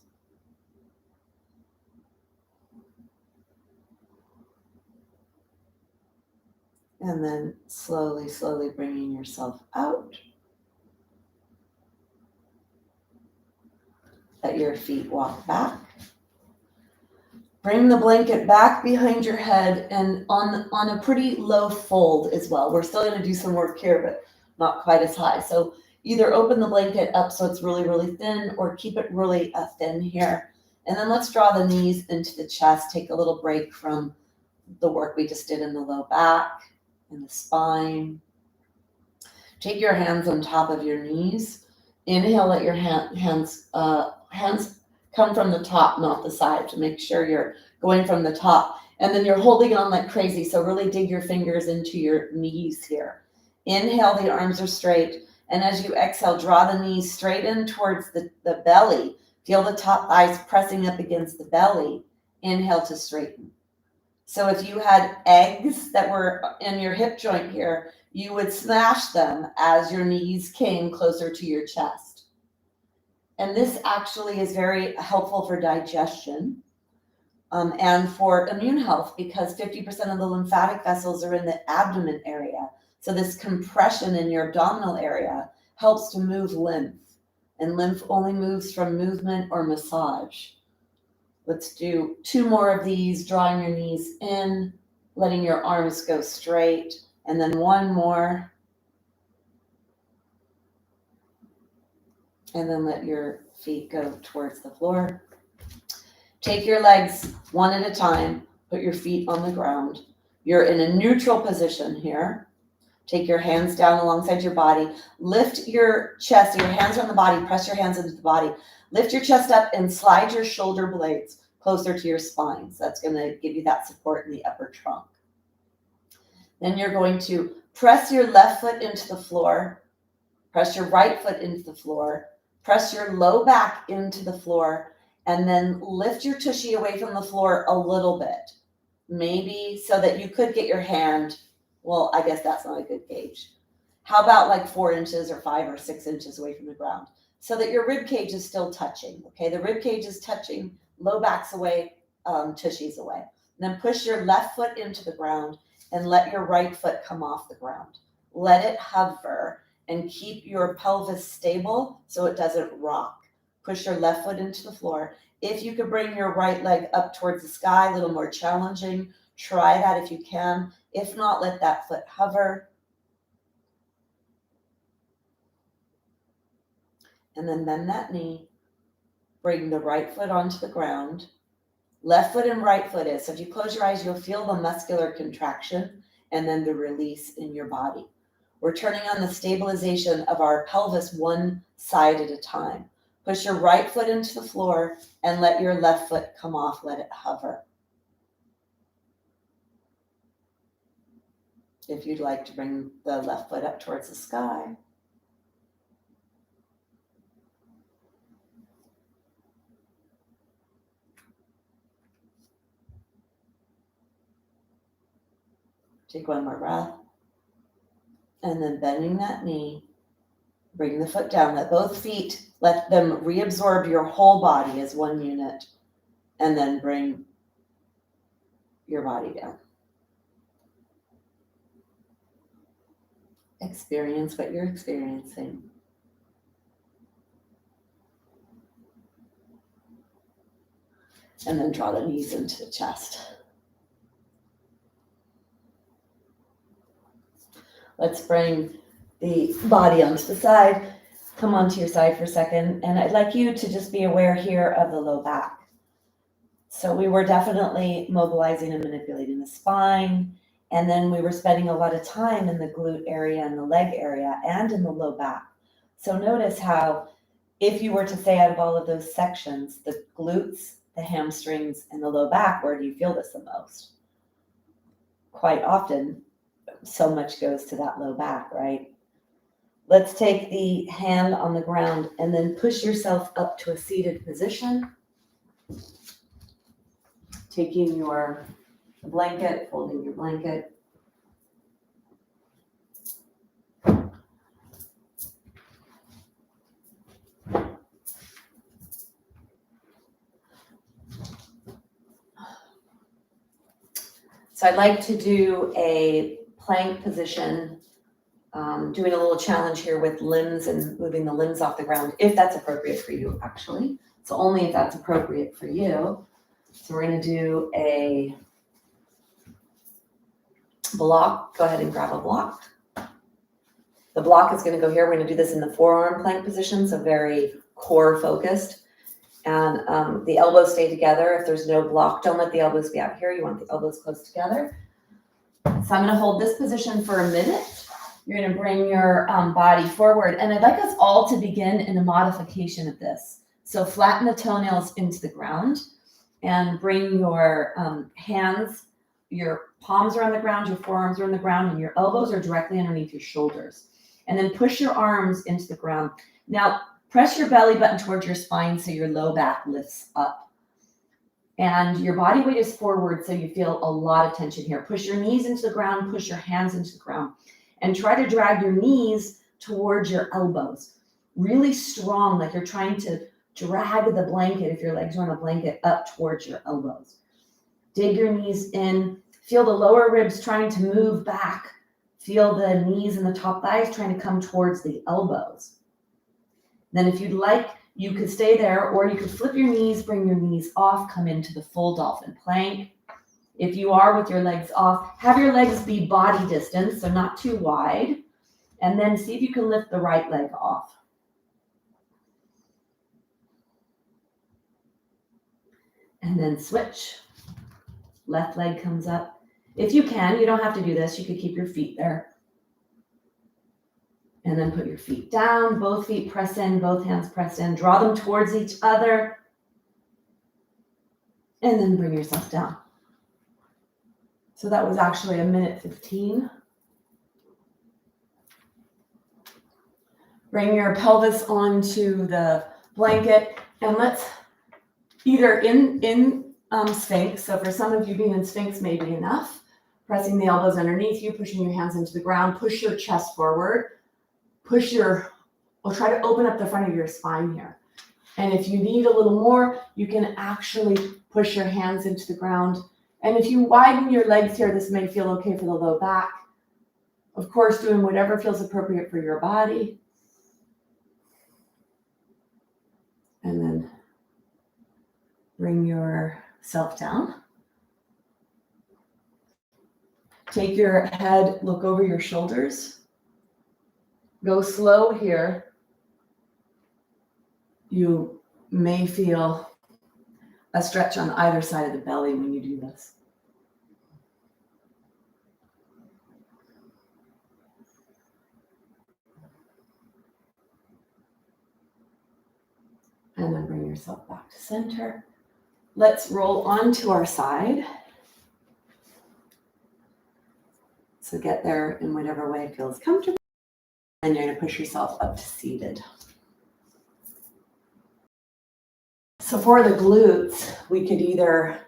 And then slowly, slowly bringing yourself out. Let your feet walk back. Bring the blanket back behind your head and on a pretty low fold as well. We're still going to do some work here, but not quite as high. So either open the blanket up so it's really, really thin, or keep it really thin here. And then let's draw the knees into the chest. Take a little break from the work we just did in the low back and the spine. Take your hands on top of your knees. Inhale, let your hands come from the top, not the side, to make sure you're going from the top. And then you're holding on like crazy. So really dig your fingers into your knees here. Inhale, the arms are straight. And as you exhale, draw the knees straight in towards the belly. Feel the top thighs pressing up against the belly. Inhale to straighten. So if you had eggs that were in your hip joint here, you would smash them as your knees came closer to your chest. And this actually is very helpful for digestion and for immune health, because 50% of the lymphatic vessels are in the abdomen area. So this compression in your abdominal area helps to move lymph. And lymph only moves from movement or massage. Let's do 2 more of these, drawing your knees in, letting your arms go straight, and then 1 more. And then let your feet go towards the floor. Take your legs one at a time, put your feet on the ground. You're in a neutral position here. Take your hands down alongside your body. Lift your chest, your hands are on the body, press your hands into the body. Lift your chest up and slide your shoulder blades closer to your spine. So that's going to give you that support in the upper trunk. Then you're going to press your left foot into the floor, press your right foot into the floor, press your low back into the floor, and then lift your tushy away from the floor a little bit. Maybe so that you could get your hand, well, I guess that's not a good gauge. How about like 4 inches or 5 or 6 inches away from the ground, so that your rib cage is still touching. Okay, the rib cage is touching, low back's away, tushy's away. And then push your left foot into the ground and let your right foot come off the ground. Let it hover and keep your pelvis stable so it doesn't rock. Push your left foot into the floor. If you could bring your right leg up towards the sky, a little more challenging, try that if you can. If not, let that foot hover. and then bend that knee. Bring the right foot onto the ground. Left foot and right foot is. So if you close your eyes, you'll feel the muscular contraction and then the release in your body. We're turning on the stabilization of our pelvis one side at a time. Push your right foot into the floor and let your left foot come off. Let it hover. If you'd like to bring the left foot up towards the sky. Take one more breath. And then bending that knee, bring the foot down. Let both feet, let them reabsorb your whole body as one unit. And then bring your body down. Experience what you're experiencing. And then draw the knees into the chest. Let's bring the body onto the side. Come onto your side for a second. And I'd like you to just be aware here of the low back. So we were definitely mobilizing and manipulating the spine. And then we were spending a lot of time in the glute area and the leg area and in the low back. So notice how if you were to say out of all of those sections, the glutes, the hamstrings, and the low back, where do you feel this the most? Quite often, so much goes to that low back, right? Let's take the hand on the ground and then push yourself up to a seated position. Taking your blanket, folding your blanket. So I'd like to do a plank position, doing a little challenge here with limbs and moving the limbs off the ground, if that's appropriate for you, actually. So only if that's appropriate for you. So we're going to do a block. Go ahead and grab a block. The block is going to go here. We're going to do this in the forearm plank position, so very core focused. And the elbows stay together. If there's no block, don't let the elbows be out here. You want the elbows close together. So I'm going to hold this position for a minute. You're going to bring your body forward. And I'd like us all to begin in a modification of this. So flatten the toenails into the ground and bring your hands, your palms are on the ground, your forearms are on the ground, and your elbows are directly underneath your shoulders. And then push your arms into the ground. Now, press your belly button towards your spine so your low back lifts up. And your body weight is forward so you feel a lot of tension here. Push your knees into the ground, push your hands into the ground. And try to drag your knees towards your elbows. Really strong, like you're trying to drag the blanket, if your legs are on the blanket, up towards your elbows. Dig your knees in. Feel the lower ribs trying to move back. Feel the knees and the top thighs trying to come towards the elbows. Then if you'd like, you could stay there, or you could flip your knees, bring your knees off, come into the full dolphin plank. If you are with your legs off, have your legs be body distance, so not too wide. And then see if you can lift the right leg off. And then switch. Left leg comes up. If you can, you don't have to do this. You could keep your feet there. And then put your feet down, both feet press in, both hands press in. Draw them towards each other. And then bring yourself down. So that was actually 1:15. Bring your pelvis onto the blanket, and let's either in Sphinx. So for some of you, being in Sphinx may be enough. Pressing the elbows underneath you, pushing your hands into the ground, push your chest forward. Try to open up the front of your spine here. And if you need a little more, you can actually push your hands into the ground. And if you widen your legs here, this may feel okay for the low back. Of course, doing whatever feels appropriate for your body. And then bring yourself down. Take your head, look over your shoulders. Go slow here. You may feel a stretch on either side of the belly when you do this. And then bring yourself back to center. Let's roll onto our side. So get there in whatever way feels comfortable. And you're going to push yourself up to seated. So for the glutes, we could either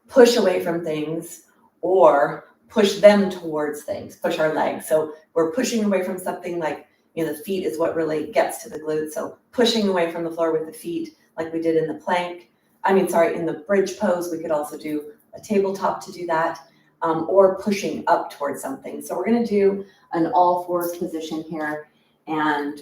push away from things or push them towards things, push our legs. So we're pushing away from something like, the feet is what really gets to the glutes. So pushing away from the floor with the feet, like we did in the plank. In the bridge pose, we could also do a tabletop to do that, or pushing up towards something. So we're going to do an all fours position here and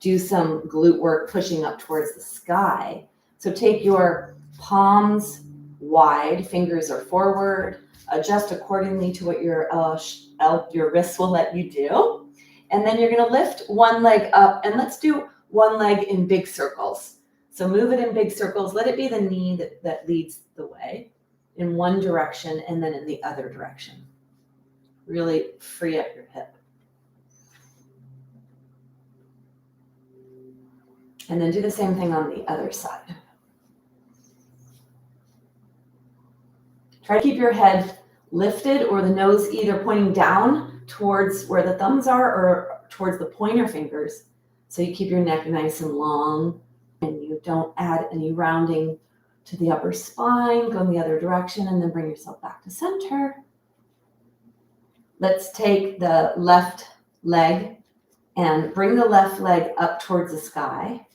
do some glute work pushing up towards the sky. So take your palms wide, fingers are forward, adjust accordingly to what your wrists will let you do. And then you're going to lift one leg up, and let's do one leg in big circles. So move it in big circles. Let it be the knee that leads the way in one direction and then in the other direction. Really free up your hip. And then do the same thing on the other side. Try to keep your head lifted or the nose either pointing down towards where the thumbs are or towards the pointer fingers. So you keep your neck nice and long and you don't add any rounding to the upper spine. Go in the other direction and then bring yourself back to center. Let's take the left leg and bring the left leg up towards the sky.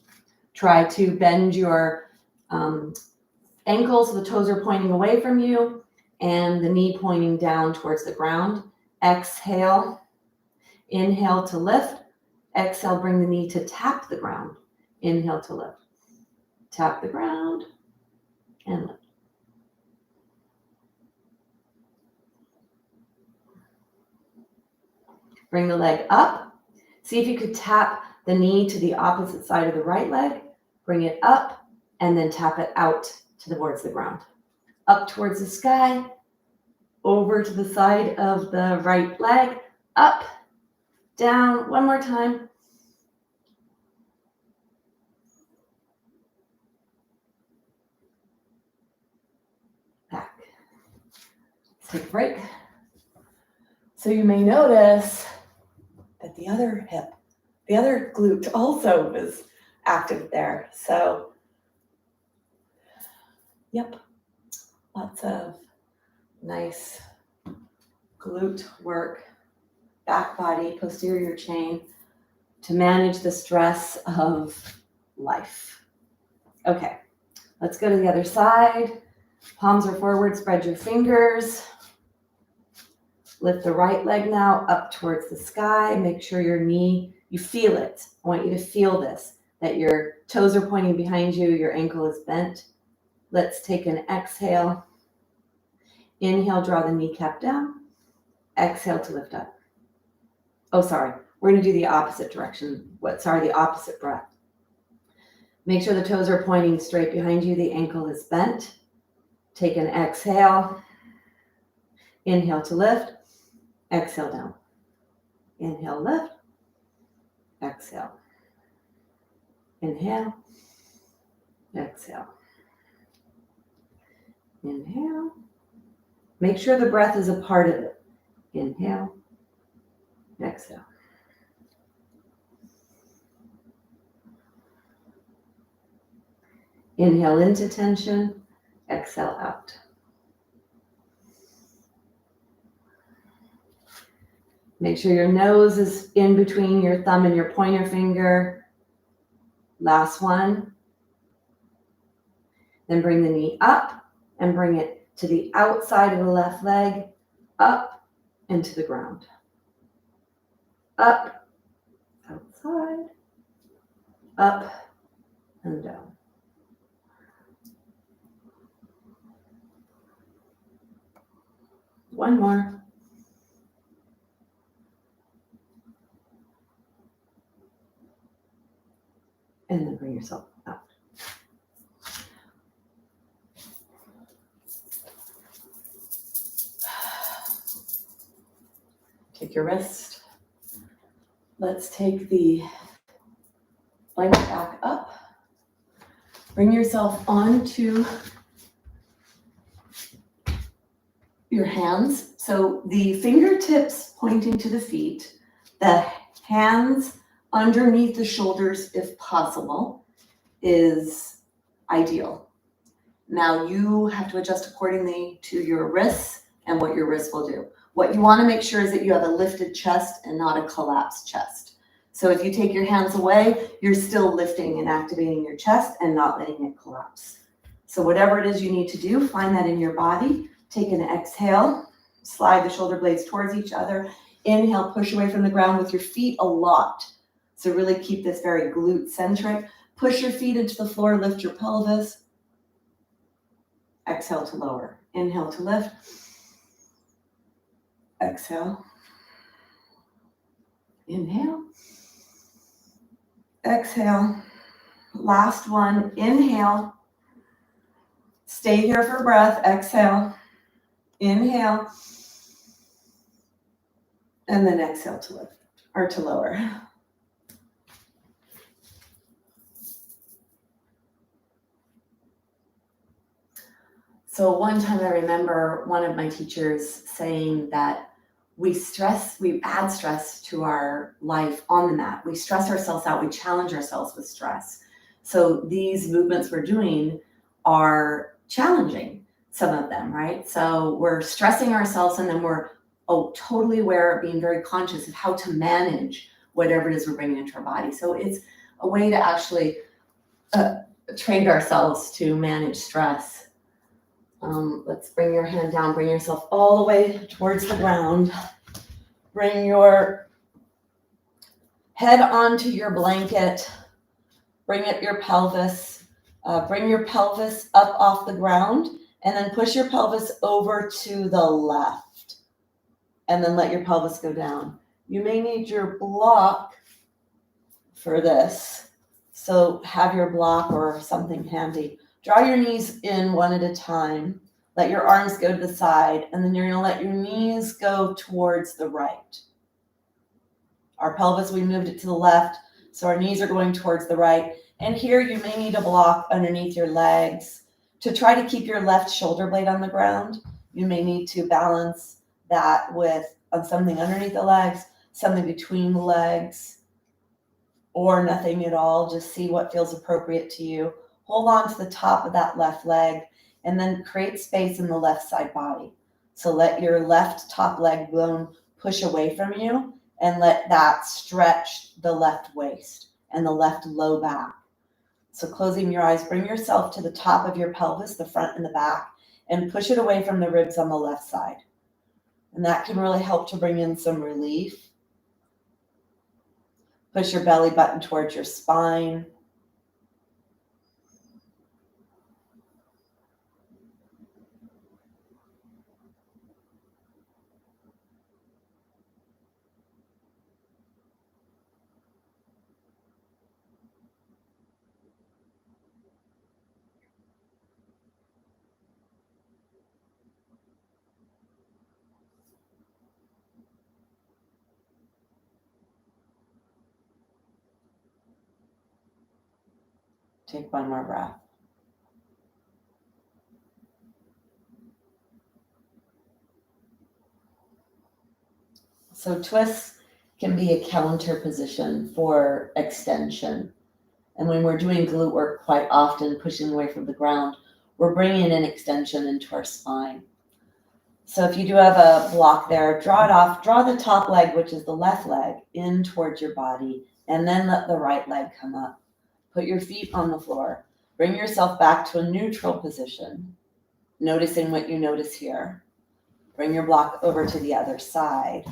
Try to bend your ankles so the toes are pointing away from you and the knee pointing down towards the ground. Exhale, inhale to lift. Exhale, bring the knee to tap the ground. Inhale to lift. Tap the ground and lift. Bring the leg up. See if you could tap the knee to the opposite side of the right leg. Bring it up and then tap it out towards the ground. Up towards the sky, over to the side of the right leg, up, down, one more time. Back. Let's take a break. So you may notice that the other hip, the other glute also is active there. So, yep, lots of nice glute work, back body, posterior chain to manage the stress of life. Okay, let's go to the other side. Palms are forward, spread your fingers. Lift the right leg now up towards the sky. Make sure your knee, you feel it. I want you to feel this, that your toes are pointing behind you, your ankle is bent. Let's take an exhale. Inhale, draw the kneecap down. Exhale to lift up. Oh, sorry. We're going to do the opposite direction. The opposite breath. Make sure the toes are pointing straight behind you. The ankle is bent. Take an exhale. Inhale to lift. Exhale down. Inhale, lift. Exhale. Inhale. Exhale. Inhale. Make sure the breath is a part of it. Inhale. Exhale. Inhale into tension. Exhale out. Make sure your nose is in between your thumb and your pointer finger. Last one. Then bring the knee up and bring it to the outside of the left leg, up and to the ground. Up, outside, up and down. One more. And then bring yourself out. Take your wrist. Let's take the blanket back up. Bring yourself onto your hands. So the fingertips pointing to the feet, the hands underneath the shoulders if possible is ideal. Now you have to adjust accordingly to your wrists and what your wrists will do. What you want to make sure is that you have a lifted chest and not a collapsed chest. So if you take your hands away, you're still lifting and activating your chest and not letting it collapse. So whatever it is you need to do, find that in your body. Take an exhale, slide the shoulder blades towards each other. Inhale, push away from the ground with your feet a lot. So really keep this very glute centric. Push your feet into the floor, lift your pelvis. Exhale to lower. Inhale to lift. Exhale. Inhale. Exhale. Last one. Inhale. Stay here for breath. Exhale. Inhale. And then exhale to lift or to lower. So one time I remember one of my teachers saying that we add stress to our life on the mat. We stress ourselves out, we challenge ourselves with stress. So these movements we're doing are challenging, some of them, right? So we're stressing ourselves and then we're totally aware of being very conscious of how to manage whatever it is we're bringing into our body. So it's a way to actually train ourselves to manage stress. Let's bring your hand down, bring yourself all the way towards the ground. Bring your head onto your blanket. Bring up your pelvis. Bring your pelvis up off the ground and then push your pelvis over to the left. And then let your pelvis go down. You may need your block for this. So have your block or something handy. Draw your knees in one at a time. Let your arms go to the side, and then you're going to let your knees go towards the right. Our pelvis, we moved it to the left, so our knees are going towards the right. And here you may need a block underneath your legs. To try to keep your left shoulder blade on the ground, you may need to balance that with something underneath the legs, something between the legs, or nothing at all. Just see what feels appropriate to you. Hold on to the top of that left leg and then create space in the left side body. So let your left top leg bone push away from you and let that stretch the left waist and the left low back. So closing your eyes, bring yourself to the top of your pelvis, the front and the back, and push it away from the ribs on the left side. And that can really help to bring in some relief. Push your belly button towards your spine. Take one more breath. So twists can be a counter position for extension. And when we're doing glute work quite often, pushing away from the ground, we're bringing in extension into our spine. So if you do have a block there, draw it off, draw the top leg, which is the left leg, in towards your body, and then let the right leg come up. Put your feet on the floor. Bring yourself back to a neutral position, noticing what you notice here. Bring your block over to the other side.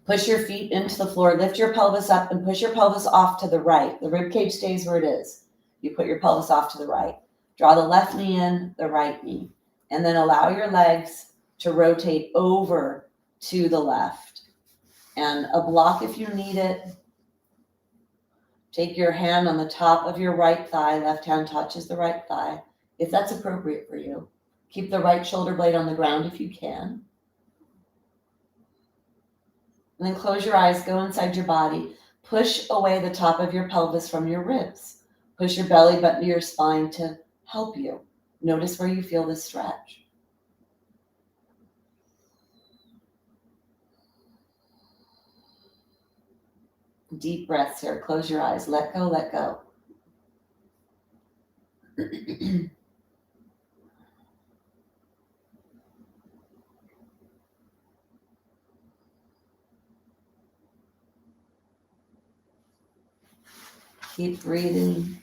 Push your feet into the floor, lift your pelvis up and push your pelvis off to the right. The rib cage stays where it is. You put your pelvis off to the right. Draw the left knee in, the right knee, and then allow your legs to rotate over to the left. And a block if you need it. Take your hand on the top of your right thigh. Left hand touches the right thigh, if that's appropriate for you. Keep the right shoulder blade on the ground if you can. And then close your eyes, go inside your body. Push away the top of your pelvis from your ribs. Push your belly button to your spine to help you. Notice where you feel the stretch. Deep breaths here. Close your eyes. Let go, let go. Keep breathing.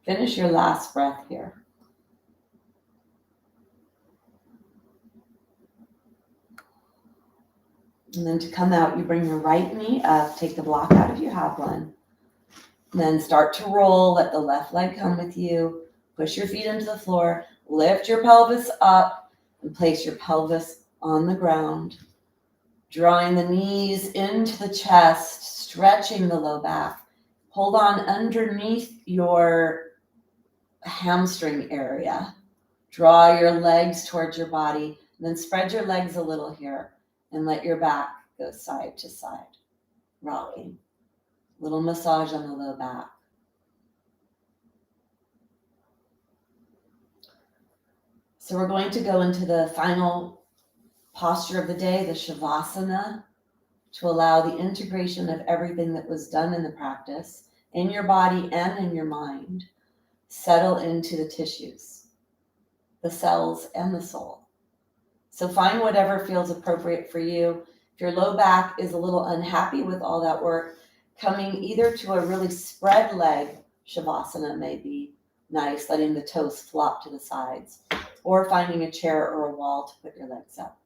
Finish your last breath here. And then to come out, you bring your right knee up, take the block out if you have one. And then start to roll, let the left leg come with you. Push your feet into the floor, lift your pelvis up, and place your pelvis on the ground. Drawing the knees into the chest, stretching the low back. Hold on underneath your hamstring area. Draw your legs towards your body, and then spread your legs a little here and let your back go side to side, rocking. Little massage on the low back. So we're going to go into the final posture of the day, the Shavasana, to allow the integration of everything that was done in the practice, in your body and in your mind, settle into the tissues, the cells, and the soul. So find whatever feels appropriate for you. If your low back is a little unhappy with all that work, coming either to a really spread leg Shavasana may be nice, letting the toes flop to the sides, or finding a chair or a wall to put your legs up.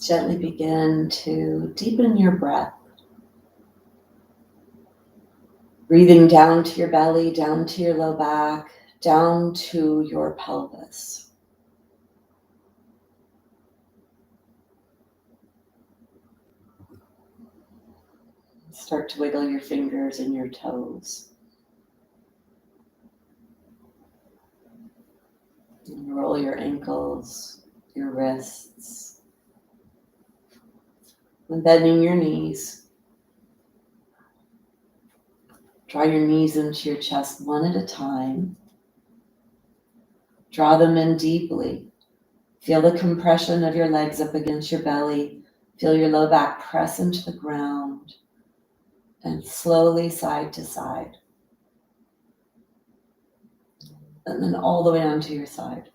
Gently begin to deepen your breath. Breathing down to your belly, down to your low back, down to your pelvis. Start to wiggle your fingers and your toes. And roll your ankles, your wrists. And bending your knees. Draw your knees into your chest one at a time. Draw them in deeply. Feel the compression of your legs up against your belly. Feel your low back press into the ground. And slowly side to side. And then all the way onto your side.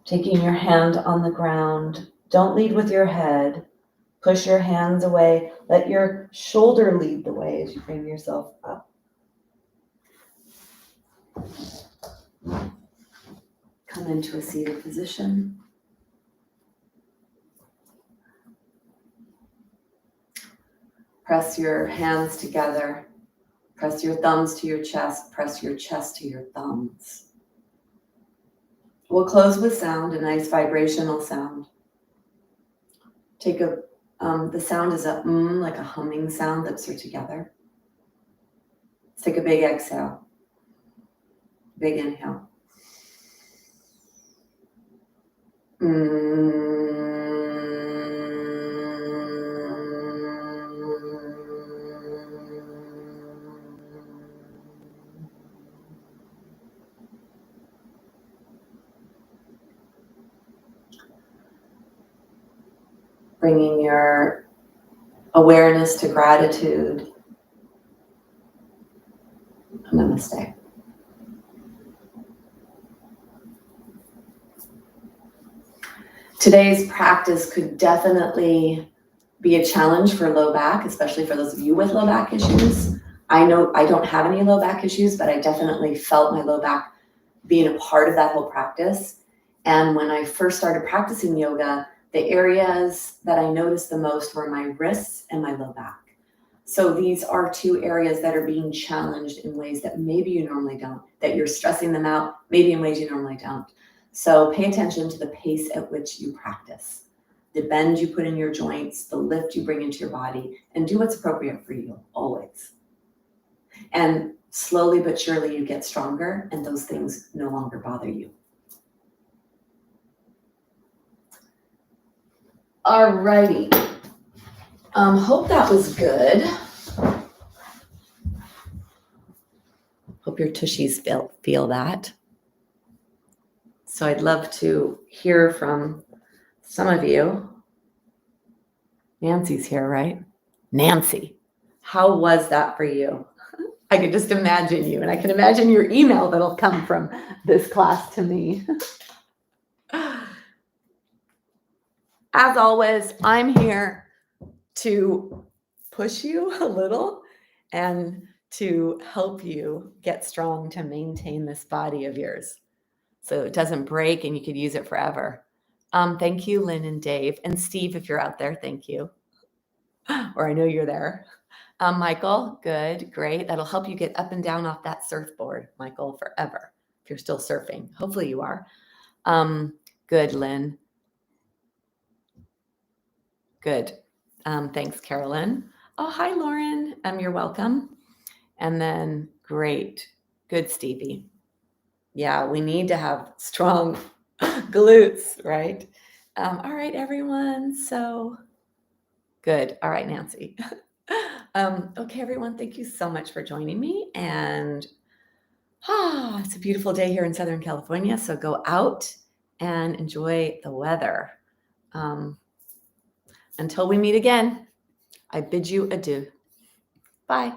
Taking your hand on the ground. Don't lead with your head. Push your hands away. Let your shoulder lead the way as you bring yourself up. Come into a seated position. Press your hands together. Press your thumbs to your chest. Press your chest to your thumbs. We'll close with sound, a nice vibrational sound. Take the sound is a like a humming sound, lips are together. Let's take a big exhale. Big inhale. Bringing your awareness to gratitude. Namaste. Today's practice could definitely be a challenge for low back, especially for those of you with low back issues. I know I don't have any low back issues, but I definitely felt my low back being a part of that whole practice. And when I first started practicing yoga, the areas that I noticed the most were my wrists and my low back. So these are two areas that are being challenged in ways that maybe you normally don't, that you're stressing them out, maybe in ways you normally don't. So pay attention to the pace at which you practice, the bend you put in your joints, the lift you bring into your body, and do what's appropriate for you, always. And slowly but surely you get stronger and those things no longer bother you. Alrighty. Hope that was good. Hope your tushies feel that. So I'd love to hear from some of you. Nancy's here, right? Nancy, how was that for you? I could just imagine you, and I can imagine your email that'll come from this class to me. As always, I'm here to push you a little and to help you get strong to maintain this body of yours so it doesn't break and you could use it forever. Thank you, Lynn and Dave. And Steve, if you're out there, thank you. Or I know you're there. Michael, good, great. That'll help you get up and down off that surfboard, Michael, forever. If you're still surfing. Hopefully you are. Good, Lynn. Good. Thanks, Carolyn. Oh, hi, Lauren. You're welcome. And then great. Good, Stevie. Yeah, we need to have strong glutes, right? All right, everyone. So good. All right, Nancy. Okay, everyone. Thank you so much for joining me. And it's a beautiful day here in Southern California. So go out and enjoy the weather. Until we meet again, I bid you adieu. Bye.